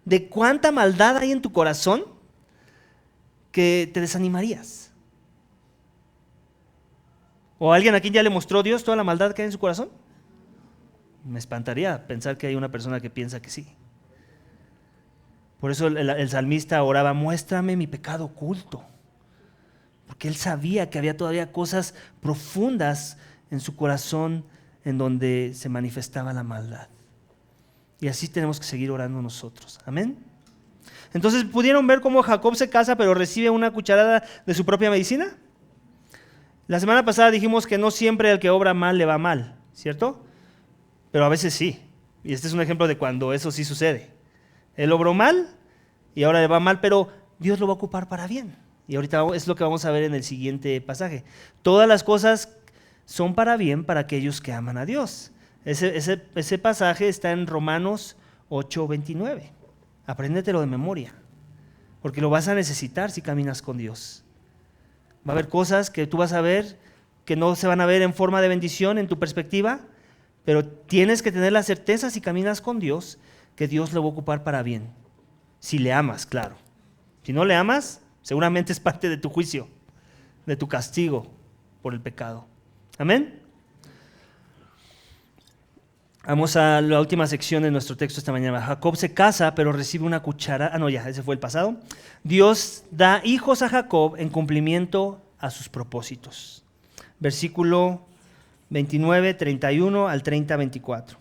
de cuánta maldad hay en tu corazón que te desanimarías. ¿O alguien aquí ya le mostró Dios toda la maldad que hay en su corazón? Me espantaría pensar que hay una persona que piensa que sí. Por eso el salmista oraba, muéstrame mi pecado oculto. Porque él sabía que había todavía cosas profundas en su corazón en donde se manifestaba la maldad. Y así tenemos que seguir orando nosotros. Amén. Entonces, ¿pudieron ver cómo Jacob se casa pero recibe una cucharada de su propia medicina? La semana pasada dijimos que no siempre al que obra mal le va mal, ¿cierto? Pero a veces sí. Y este es un ejemplo de cuando eso sí sucede. Él obró mal y ahora le va mal, pero Dios lo va a ocupar para bien. Y ahorita es lo que vamos a ver en el siguiente pasaje. Todas las cosas son para bien para aquellos que aman a Dios. Ese pasaje está en Romanos 8:29. Apréndetelo de memoria, porque lo vas a necesitar si caminas con Dios. Va a haber cosas que tú vas a ver que no se van a ver en forma de bendición en tu perspectiva, pero tienes que tener la certeza si caminas con Dios que Dios lo va a ocupar para bien. Si le amas, claro. Si no le amas, seguramente es parte de tu juicio, de tu castigo por el pecado. Amén. Vamos a la última sección de nuestro texto esta mañana. Jacob se casa, pero recibe una cucharada. Ese fue el pasado. Dios da hijos a Jacob en cumplimiento a sus propósitos. Versículo 29, 31 al 30, 24.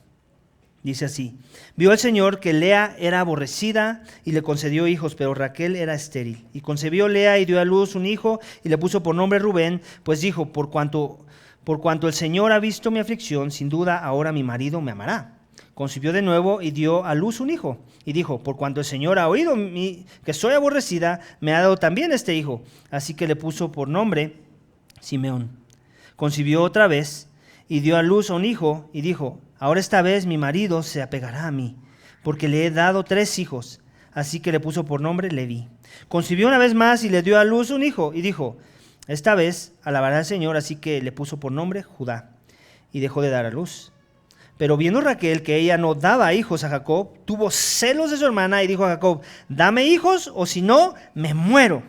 Dice así: vio el Señor que Lea era aborrecida y le concedió hijos, pero Raquel era estéril. Y concebió Lea y dio a luz un hijo y le puso por nombre Rubén, pues dijo, por cuanto el Señor ha visto mi aflicción, sin duda ahora mi marido me amará. Concibió de nuevo y dio a luz un hijo. Y dijo, por cuanto el Señor ha oído que soy aborrecida, me ha dado también este hijo. Así que le puso por nombre Simeón. Concibió otra vez y dio a luz a un hijo y dijo, ahora esta vez mi marido se apegará a mí, porque le he dado 3 hijos. Así que le puso por nombre Leví. Concibió una vez más y le dio a luz un hijo y dijo, esta vez alabará al Señor, así que le puso por nombre Judá, y dejó de dar a luz. Pero viendo Raquel que ella no daba hijos a Jacob, tuvo celos de su hermana y dijo a Jacob, dame hijos o si no, me muero.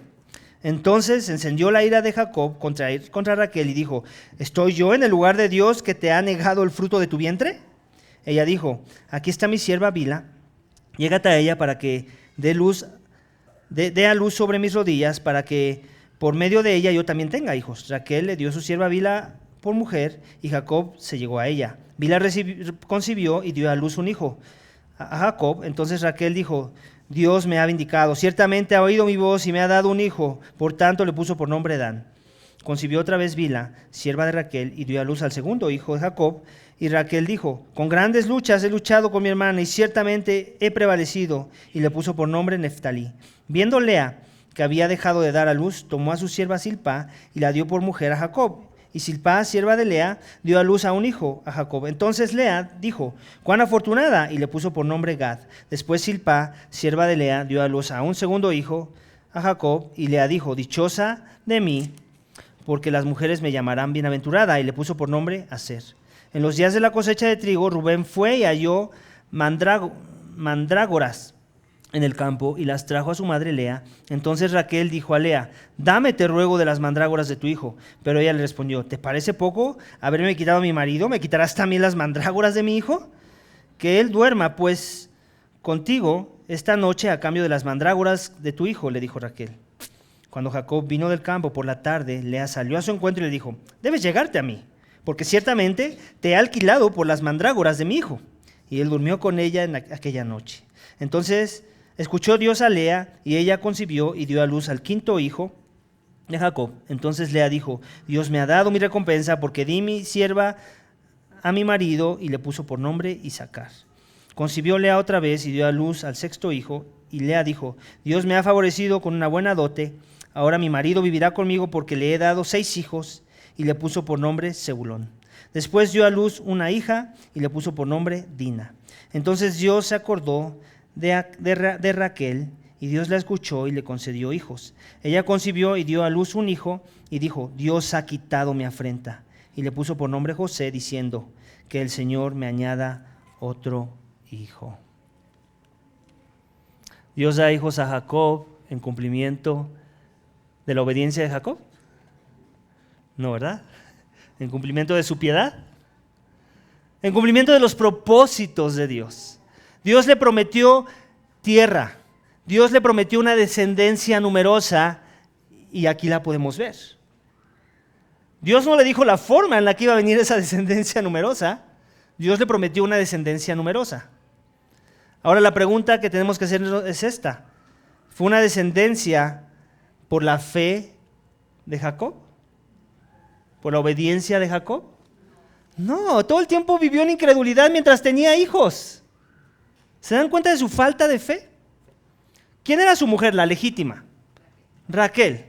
Entonces encendió la ira de Jacob contra Raquel y dijo, ¿estoy yo en el lugar de Dios que te ha negado el fruto de tu vientre? Ella dijo, aquí está mi sierva Bila, llégate a ella para que dé a luz sobre mis rodillas, para que por medio de ella yo también tenga hijos. Raquel le dio a su sierva Bila por mujer y Jacob se llegó a ella. Bila concibió y dio a luz un hijo a Jacob. Entonces Raquel dijo, Dios me ha vindicado, ciertamente ha oído mi voz y me ha dado un hijo, por tanto le puso por nombre Dan. Concibió otra vez Bila, sierva de Raquel, y dio a luz al segundo hijo de Jacob. Y Raquel dijo, con grandes luchas he luchado con mi hermana y ciertamente he prevalecido, y le puso por nombre Neftalí. Viendo Lea que había dejado de dar a luz, tomó a su sierva Silpá y la dio por mujer a Jacob. Y Silpá, sierva de Lea, dio a luz a un hijo a Jacob. Entonces Lea dijo, cuán afortunada, y le puso por nombre Gad. Después Silpá, sierva de Lea, dio a luz a un segundo hijo a Jacob, y Lea dijo, dichosa de mí, porque las mujeres me llamarán bienaventurada, y le puso por nombre Aser. En los días de la cosecha de trigo, Rubén fue y halló mandrágoras en el campo y las trajo a su madre Lea. Entonces Raquel dijo a Lea, dame, te ruego, de las mandrágoras de tu hijo. Pero ella le respondió, ¿te parece poco haberme quitado a mi marido? ¿Me quitarás también las mandrágoras de mi hijo? Que él duerma pues contigo esta noche a cambio de las mandrágoras de tu hijo, le dijo Raquel. Cuando Jacob vino del campo por la tarde, Lea salió a su encuentro y le dijo, debes llegarte a mí, porque ciertamente te he alquilado por las mandrágoras de mi hijo. Y él durmió con ella en aquella noche. Entonces escuchó Dios a Lea, y ella concibió y dio a luz al quinto hijo de Jacob. Entonces Lea dijo, Dios me ha dado mi recompensa, porque di mi sierva a mi marido, y le puso por nombre Isacar. Concibió Lea otra vez y dio a luz al sexto hijo, y Lea dijo, Dios me ha favorecido con una buena dote, Ahora mi marido vivirá conmigo porque le he dado 6 hijos, y le puso por nombre Zebulón. Después dio a luz una hija y le puso por nombre Dina. Entonces Dios se acordó de Raquel, y Dios la escuchó y le concedió hijos. Ella concibió y dio a luz un hijo, y dijo: Dios ha quitado mi afrenta. Y le puso por nombre José, diciendo: que el Señor me añada otro hijo. Dios da hijos a Jacob en cumplimiento de la obediencia de Jacob. No, ¿verdad? En cumplimiento de su piedad. En cumplimiento de los propósitos de Dios. Dios le prometió tierra. Dios le prometió una descendencia numerosa, y aquí la podemos ver. Dios no le dijo la forma en la que iba a venir esa descendencia numerosa. Dios le prometió una descendencia numerosa. Ahora la pregunta que tenemos que hacer es esta: ¿fue una descendencia por la fe de Jacob? ¿Por la obediencia de Jacob? No, todo el tiempo vivió en incredulidad mientras tenía hijos. ¿Se dan cuenta de su falta de fe? ¿Quién era su mujer, la legítima? Raquel.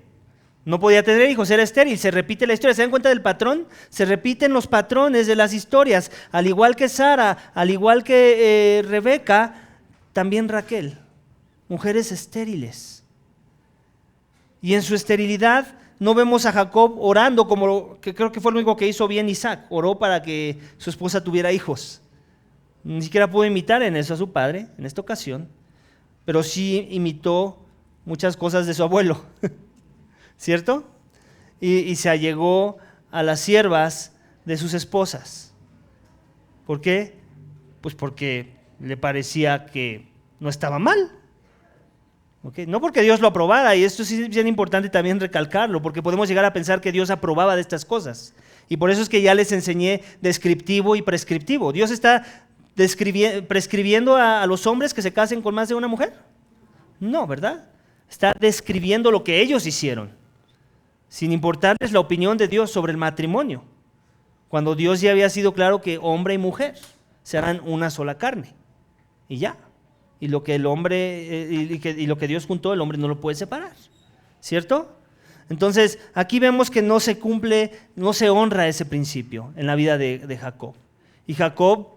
No podía tener hijos, era estéril. Se repite la historia. ¿Se dan cuenta del patrón? Se repiten los patrones de las historias. Al igual que Sara, al igual que Rebeca, también Raquel. Mujeres estériles. Y en su esterilidad no vemos a Jacob orando, como que creo que fue lo único que hizo bien Isaac. Oró para que su esposa tuviera hijos. Ni siquiera pudo imitar en eso a su padre, en esta ocasión, pero sí imitó muchas cosas de su abuelo, ¿cierto? Y se allegó a las siervas de sus esposas. ¿Por qué? Pues porque le parecía que no estaba mal. ¿Okay? No porque Dios lo aprobara, y esto sí es bien importante también recalcarlo, porque podemos llegar a pensar que Dios aprobaba de estas cosas. Y por eso es que ya les enseñé descriptivo y prescriptivo. ¿Dios está prescribiendo a los hombres que se casen con más de una mujer? No, ¿verdad? Está describiendo lo que ellos hicieron, sin importarles la opinión de Dios sobre el matrimonio, cuando Dios ya había sido claro que hombre y mujer serán una sola carne, y ya. Y lo que el hombre y lo que Dios juntó, el hombre no lo puede separar, ¿cierto? Entonces aquí vemos que no se cumple, no se honra ese principio en la vida de Jacob. Y Jacob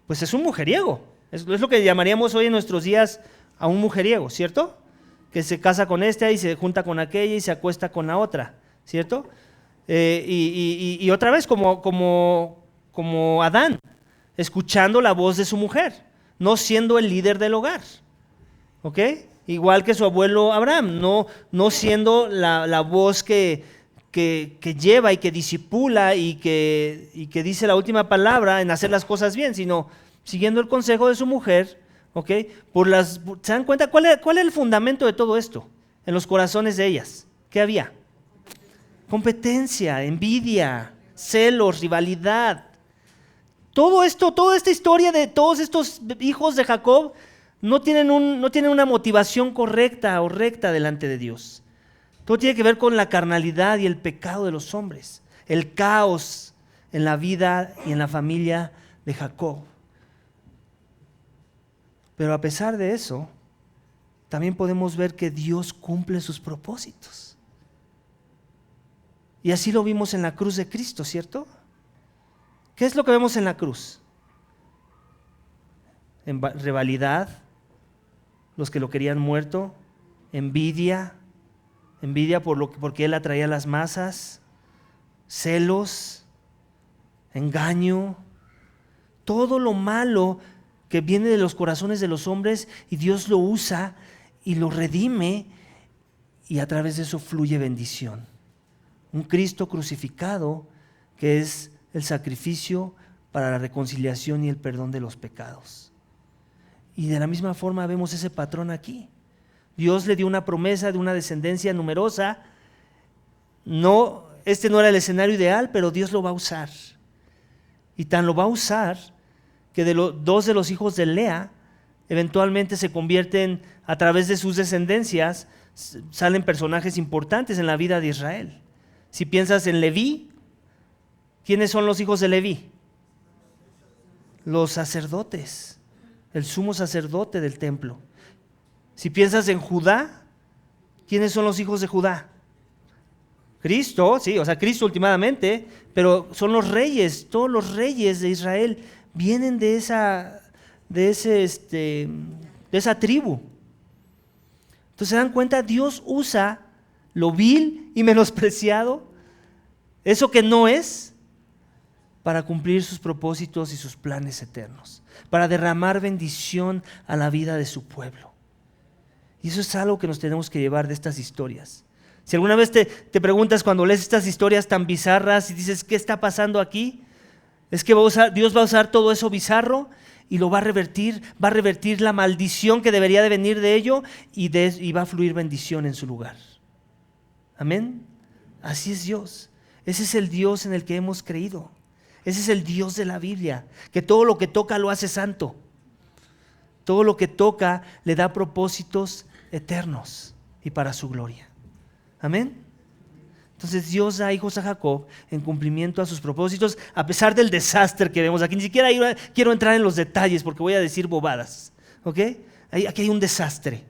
pues es un mujeriego, es lo que llamaríamos hoy en nuestros días a un mujeriego, ¿cierto? Que se casa con esta y se junta con aquella y se acuesta con la otra, ¿cierto? Y otra vez como Adán, escuchando la voz de su mujer, no siendo el líder del hogar, ¿ok? Igual que su abuelo Abraham, no siendo la voz que lleva y que disipula y que dice la última palabra en hacer las cosas bien, sino siguiendo el consejo de su mujer, ¿ok? ¿Se dan cuenta cuál era el fundamento de todo esto en los corazones de ellas? ¿Qué había? Competencia, envidia, celos, rivalidad. Todo esto, toda esta historia de todos estos hijos de Jacob no tienen una motivación correcta o recta delante de Dios. Todo tiene que ver con la carnalidad y el pecado de los hombres, el caos en la vida y en la familia de Jacob. Pero a pesar de eso, también podemos ver que Dios cumple sus propósitos. Y así lo vimos en la cruz de Cristo, ¿cierto? ¿Qué es lo que vemos en la cruz? Rivalidad, los que lo querían muerto, envidia porque él atraía a las masas, celos, engaño, todo lo malo que viene de los corazones de los hombres, y Dios lo usa y lo redime, y a través de eso fluye bendición. Un Cristo crucificado que es el sacrificio para la reconciliación y el perdón de los pecados. Y de la misma forma vemos ese patrón aquí. Dios le dio una promesa de una descendencia numerosa. Este no era el escenario ideal, pero Dios lo va a usar. Y tan lo va a usar que dos de los hijos de Lea eventualmente se convierten, a través de sus descendencias, salen personajes importantes en la vida de Israel. Si piensas en Leví, ¿quiénes son los hijos de Leví? Los sacerdotes, el sumo sacerdote del templo. Si piensas en Judá, ¿quiénes son los hijos de Judá? Cristo, sí, o sea, Cristo últimamente, pero son los reyes, todos los reyes de Israel vienen de esa tribu. Entonces, ¿se dan cuenta? Dios usa lo vil y menospreciado, eso que no es, para cumplir sus propósitos y sus planes eternos, para derramar bendición a la vida de su pueblo. Y eso es algo que nos tenemos que llevar de estas historias. Si alguna vez te preguntas cuando lees estas historias tan bizarras y dices, ¿qué está pasando aquí? Es que Dios va a usar todo eso bizarro y lo va a revertir la maldición que debería de venir de ello y va a fluir bendición en su lugar. Amén. Así es Dios. Ese es el Dios en el que hemos creído. Ese es el Dios de la Biblia, que todo lo que toca lo hace santo. Todo lo que toca le da propósitos eternos y para su gloria. Amén. Entonces Dios da hijos a Jacob en cumplimiento a sus propósitos, a pesar del desastre que vemos aquí. Ni siquiera quiero entrar en los detalles porque voy a decir bobadas. ¿Ok? Aquí hay un desastre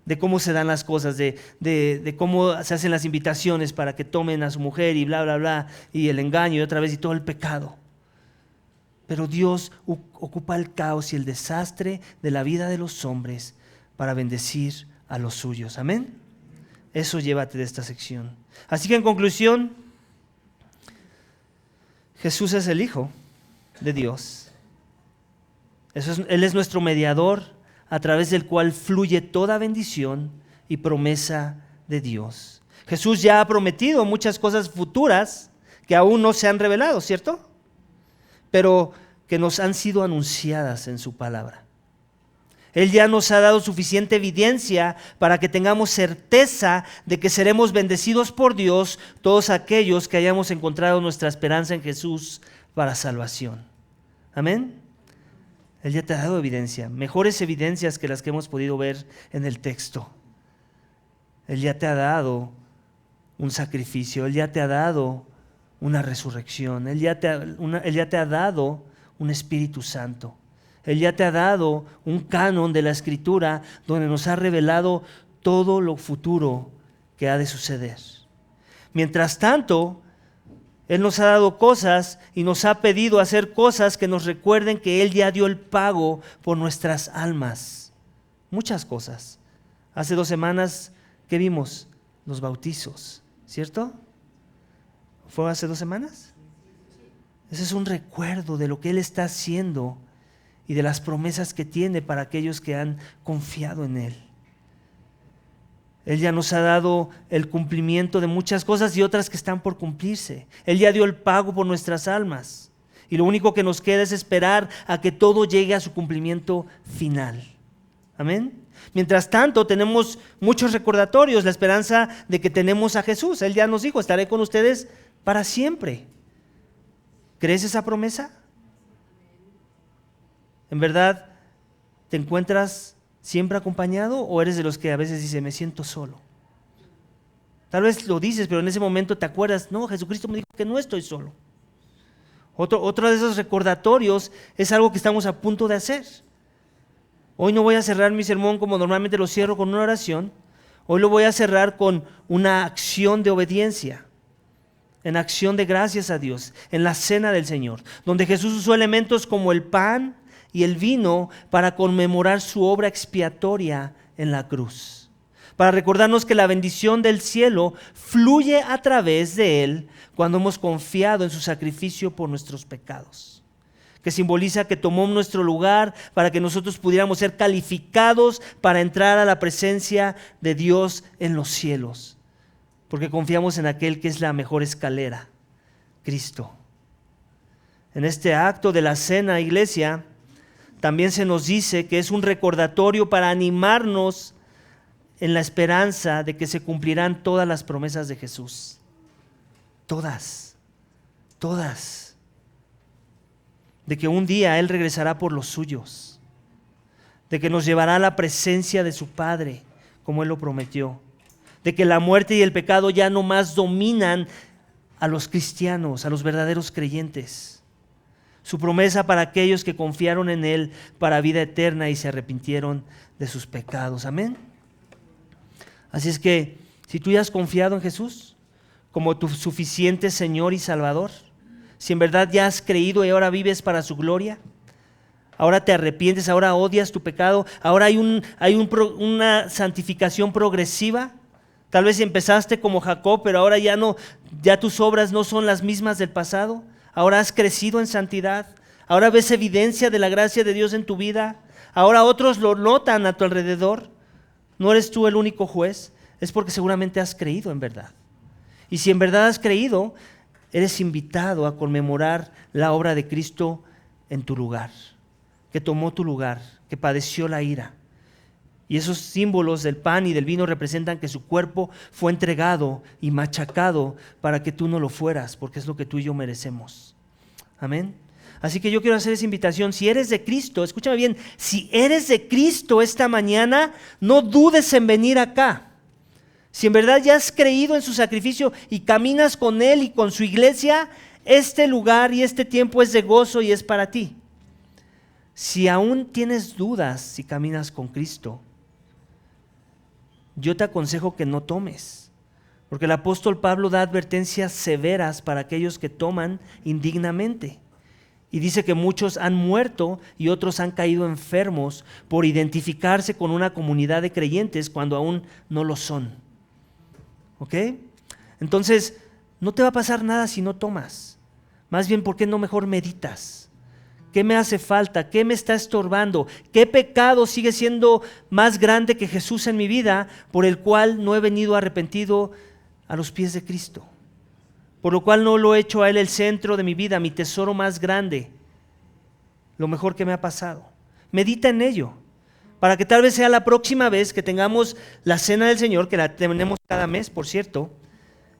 de cómo se dan las cosas, de cómo se hacen las invitaciones para que tomen a su mujer y bla, bla, bla, y el engaño y otra vez y todo el pecado. Pero Dios ocupa el caos y el desastre de la vida de los hombres para bendecir a los suyos. Amén. Eso llévate de esta sección. Así que en conclusión, Jesús es el Hijo de Dios. Él es nuestro mediador a través del cual fluye toda bendición y promesa de Dios. Jesús ya ha prometido muchas cosas futuras que aún no se han revelado, ¿cierto? Pero que nos han sido anunciadas en su palabra. Él ya nos ha dado suficiente evidencia para que tengamos certeza de que seremos bendecidos por Dios todos aquellos que hayamos encontrado nuestra esperanza en Jesús para salvación. Amén. Él ya te ha dado evidencia, mejores evidencias que las que hemos podido ver en el texto. Él ya te ha dado un sacrificio, Él ya te ha dado una resurrección, Él ya te ha dado un Espíritu Santo. Él ya te ha dado un canon de la Escritura donde nos ha revelado todo lo futuro que ha de suceder. Mientras tanto, Él nos ha dado cosas y nos ha pedido hacer cosas que nos recuerden que Él ya dio el pago por nuestras almas. Muchas cosas. Hace 2 semanas, ¿qué vimos? Los bautizos, ¿cierto? ¿Fue hace 2 semanas? Ese es un recuerdo de lo que Él está haciendo y de las promesas que tiene para aquellos que han confiado en Él. Él ya nos ha dado el cumplimiento de muchas cosas y otras que están por cumplirse. Él ya dio el pago por nuestras almas. Y lo único que nos queda es esperar a que todo llegue a su cumplimiento final. Amén. Mientras tanto, tenemos muchos recordatorios, la esperanza de que tenemos a Jesús. Él ya nos dijo, estaré con ustedes para siempre. ¿Crees esa promesa? ¿En verdad te encuentras siempre acompañado o eres de los que a veces dice me siento solo? Tal vez lo dices, pero en ese momento te acuerdas, no, Jesucristo me dijo que no estoy solo. Otro de esos recordatorios es algo que estamos a punto de hacer. Hoy no voy a cerrar mi sermón como normalmente lo cierro con una oración. Hoy lo voy a cerrar con una acción de obediencia, en acción de gracias a Dios, en la cena del Señor, donde Jesús usó elementos como el pan y el vino para conmemorar su obra expiatoria en la cruz, para recordarnos que la bendición del cielo fluye a través de Él cuando hemos confiado en su sacrificio por nuestros pecados, que simboliza que tomó nuestro lugar para que nosotros pudiéramos ser calificados para entrar a la presencia de Dios en los cielos, porque confiamos en aquel que es la mejor escalera, Cristo. En este acto de la cena, iglesia, también se nos dice que es un recordatorio para animarnos en la esperanza de que se cumplirán todas las promesas de Jesús. Todas. De que un día Él regresará por los suyos. De que nos llevará a la presencia de su Padre, como Él lo prometió. De que la muerte y el pecado ya no más dominan a los cristianos, a los verdaderos creyentes. Su promesa para aquellos que confiaron en Él para vida eterna y se arrepintieron de sus pecados. Amén. Así es que, si tú ya has confiado en Jesús, como tu suficiente Señor y Salvador? Si en verdad ya has creído y ahora vives para su gloria, ahora te arrepientes, ahora odias tu pecado, ahora hay una santificación progresiva. Tal vez empezaste como Jacob, pero ahora ya tus obras no son las mismas del pasado. Ahora has crecido en santidad, ahora ves evidencia de la gracia de Dios en tu vida, ahora otros lo notan a tu alrededor. No eres tú el único juez, es porque seguramente has creído en verdad. Y si en verdad has creído, eres invitado a conmemorar la obra de Cristo en tu lugar, que tomó tu lugar, que padeció la ira. Y esos símbolos del pan y del vino representan que su cuerpo fue entregado y machacado para que tú no lo fueras, porque es lo que tú y yo merecemos. Amén. Así que yo quiero hacer esa invitación. Si eres de Cristo, escúchame bien, si eres de Cristo esta mañana, no dudes en venir acá. Si en verdad ya has creído en su sacrificio y caminas con Él y con su iglesia, este lugar y este tiempo es de gozo y es para ti. Si aún tienes dudas si caminas con Cristo, yo te aconsejo que no tomes, porque el apóstol Pablo da advertencias severas para aquellos que toman indignamente. Y dice que muchos han muerto y otros han caído enfermos por identificarse con una comunidad de creyentes cuando aún no lo son. ¿Ok? Entonces, no te va a pasar nada si no tomas. Más bien, ¿por qué no mejor meditas? ¿Qué me hace falta? ¿Qué me está estorbando? ¿Qué pecado sigue siendo más grande que Jesús en mi vida, por el cual no he venido arrepentido a los pies de Cristo? Por lo cual no lo he hecho a Él el centro de mi vida, mi tesoro más grande, lo mejor que me ha pasado. Medita en ello, para que tal vez sea la próxima vez que tengamos la cena del Señor, que la tenemos cada mes, por cierto,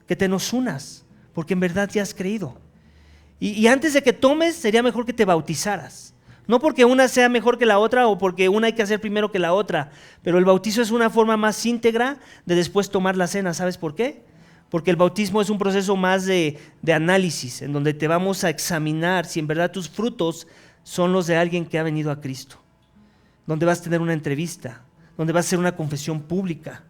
que te nos unas, porque en verdad ya has creído. Y antes de que tomes, sería mejor que te bautizaras. No porque una sea mejor que la otra o porque una hay que hacer primero que la otra, pero el bautizo es una forma más íntegra de después tomar la cena. ¿Sabes por qué? Porque el bautismo es un proceso más de análisis, en donde te vamos a examinar si en verdad tus frutos son los de alguien que ha venido a Cristo. Donde vas a tener una entrevista, donde vas a hacer una confesión pública.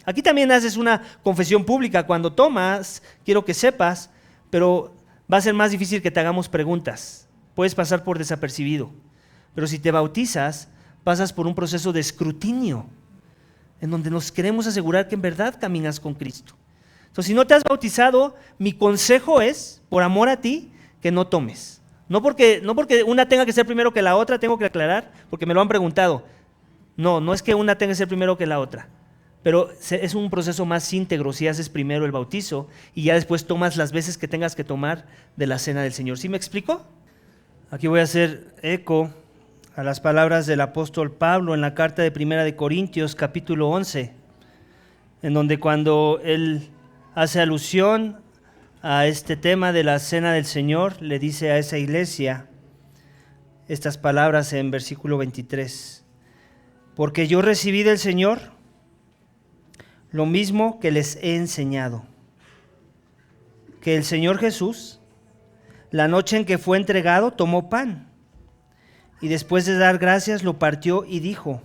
Aquí también haces una confesión pública cuando tomas, quiero que sepas, pero va a ser más difícil que te hagamos preguntas. Puedes pasar por desapercibido. Pero si te bautizas, pasas por un proceso de escrutinio, en donde nos queremos asegurar que en verdad caminas con Cristo. Entonces, si no te has bautizado, mi consejo es, por amor a ti, que no tomes. No porque una tenga que ser primero que la otra, tengo que aclarar, porque me lo han preguntado. No es que una tenga que ser primero que la otra, pero es un proceso más íntegro si haces primero el bautizo y ya después tomas las veces que tengas que tomar de la cena del Señor. ¿Sí me explico? Aquí voy a hacer eco a las palabras del apóstol Pablo en la carta de 1 Corintios, capítulo 11, en donde cuando él hace alusión a este tema de la cena del Señor, le dice a esa iglesia estas palabras en versículo 23. Porque yo recibí del Señor lo mismo que les he enseñado, que el Señor Jesús, la noche en que fue entregado, tomó pan y después de dar gracias lo partió y dijo: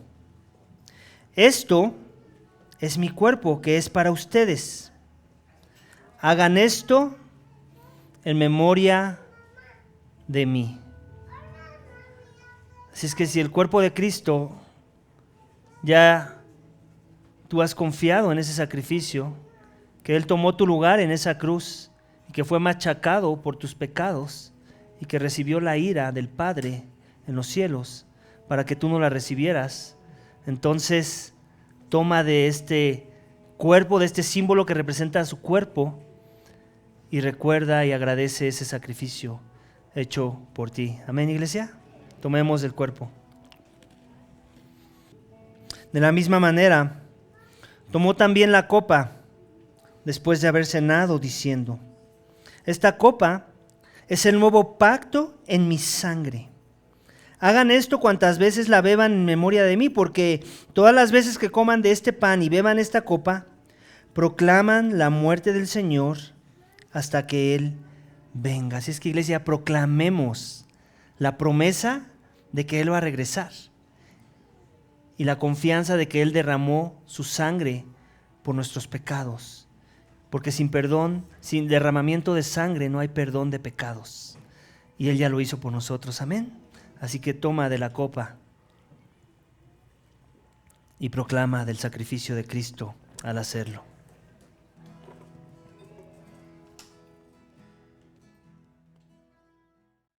esto es mi cuerpo que es para ustedes. Hagan esto en memoria de mí. Así es que si el cuerpo de Cristo ya tú has confiado en ese sacrificio, que Él tomó tu lugar en esa cruz y que fue machacado por tus pecados y que recibió la ira del Padre en los cielos para que tú no la recibieras, entonces toma de este cuerpo, de este símbolo que representa a su cuerpo, y recuerda y agradece ese sacrificio hecho por ti. Amén, iglesia. Tomemos el cuerpo. De la misma manera, tomó también la copa después de haber cenado, diciendo: esta copa es el nuevo pacto en mi sangre. Hagan esto cuantas veces la beban en memoria de mí, porque todas las veces que coman de este pan y beban esta copa, proclaman la muerte del Señor hasta que Él venga. Así es que, iglesia, proclamemos la promesa de que Él va a regresar y la confianza de que Él derramó su sangre por nuestros pecados, porque sin perdón, sin derramamiento de sangre no hay perdón de pecados. Y Él ya lo hizo por nosotros, amén. Así que toma de la copa y proclama del sacrificio de Cristo al hacerlo.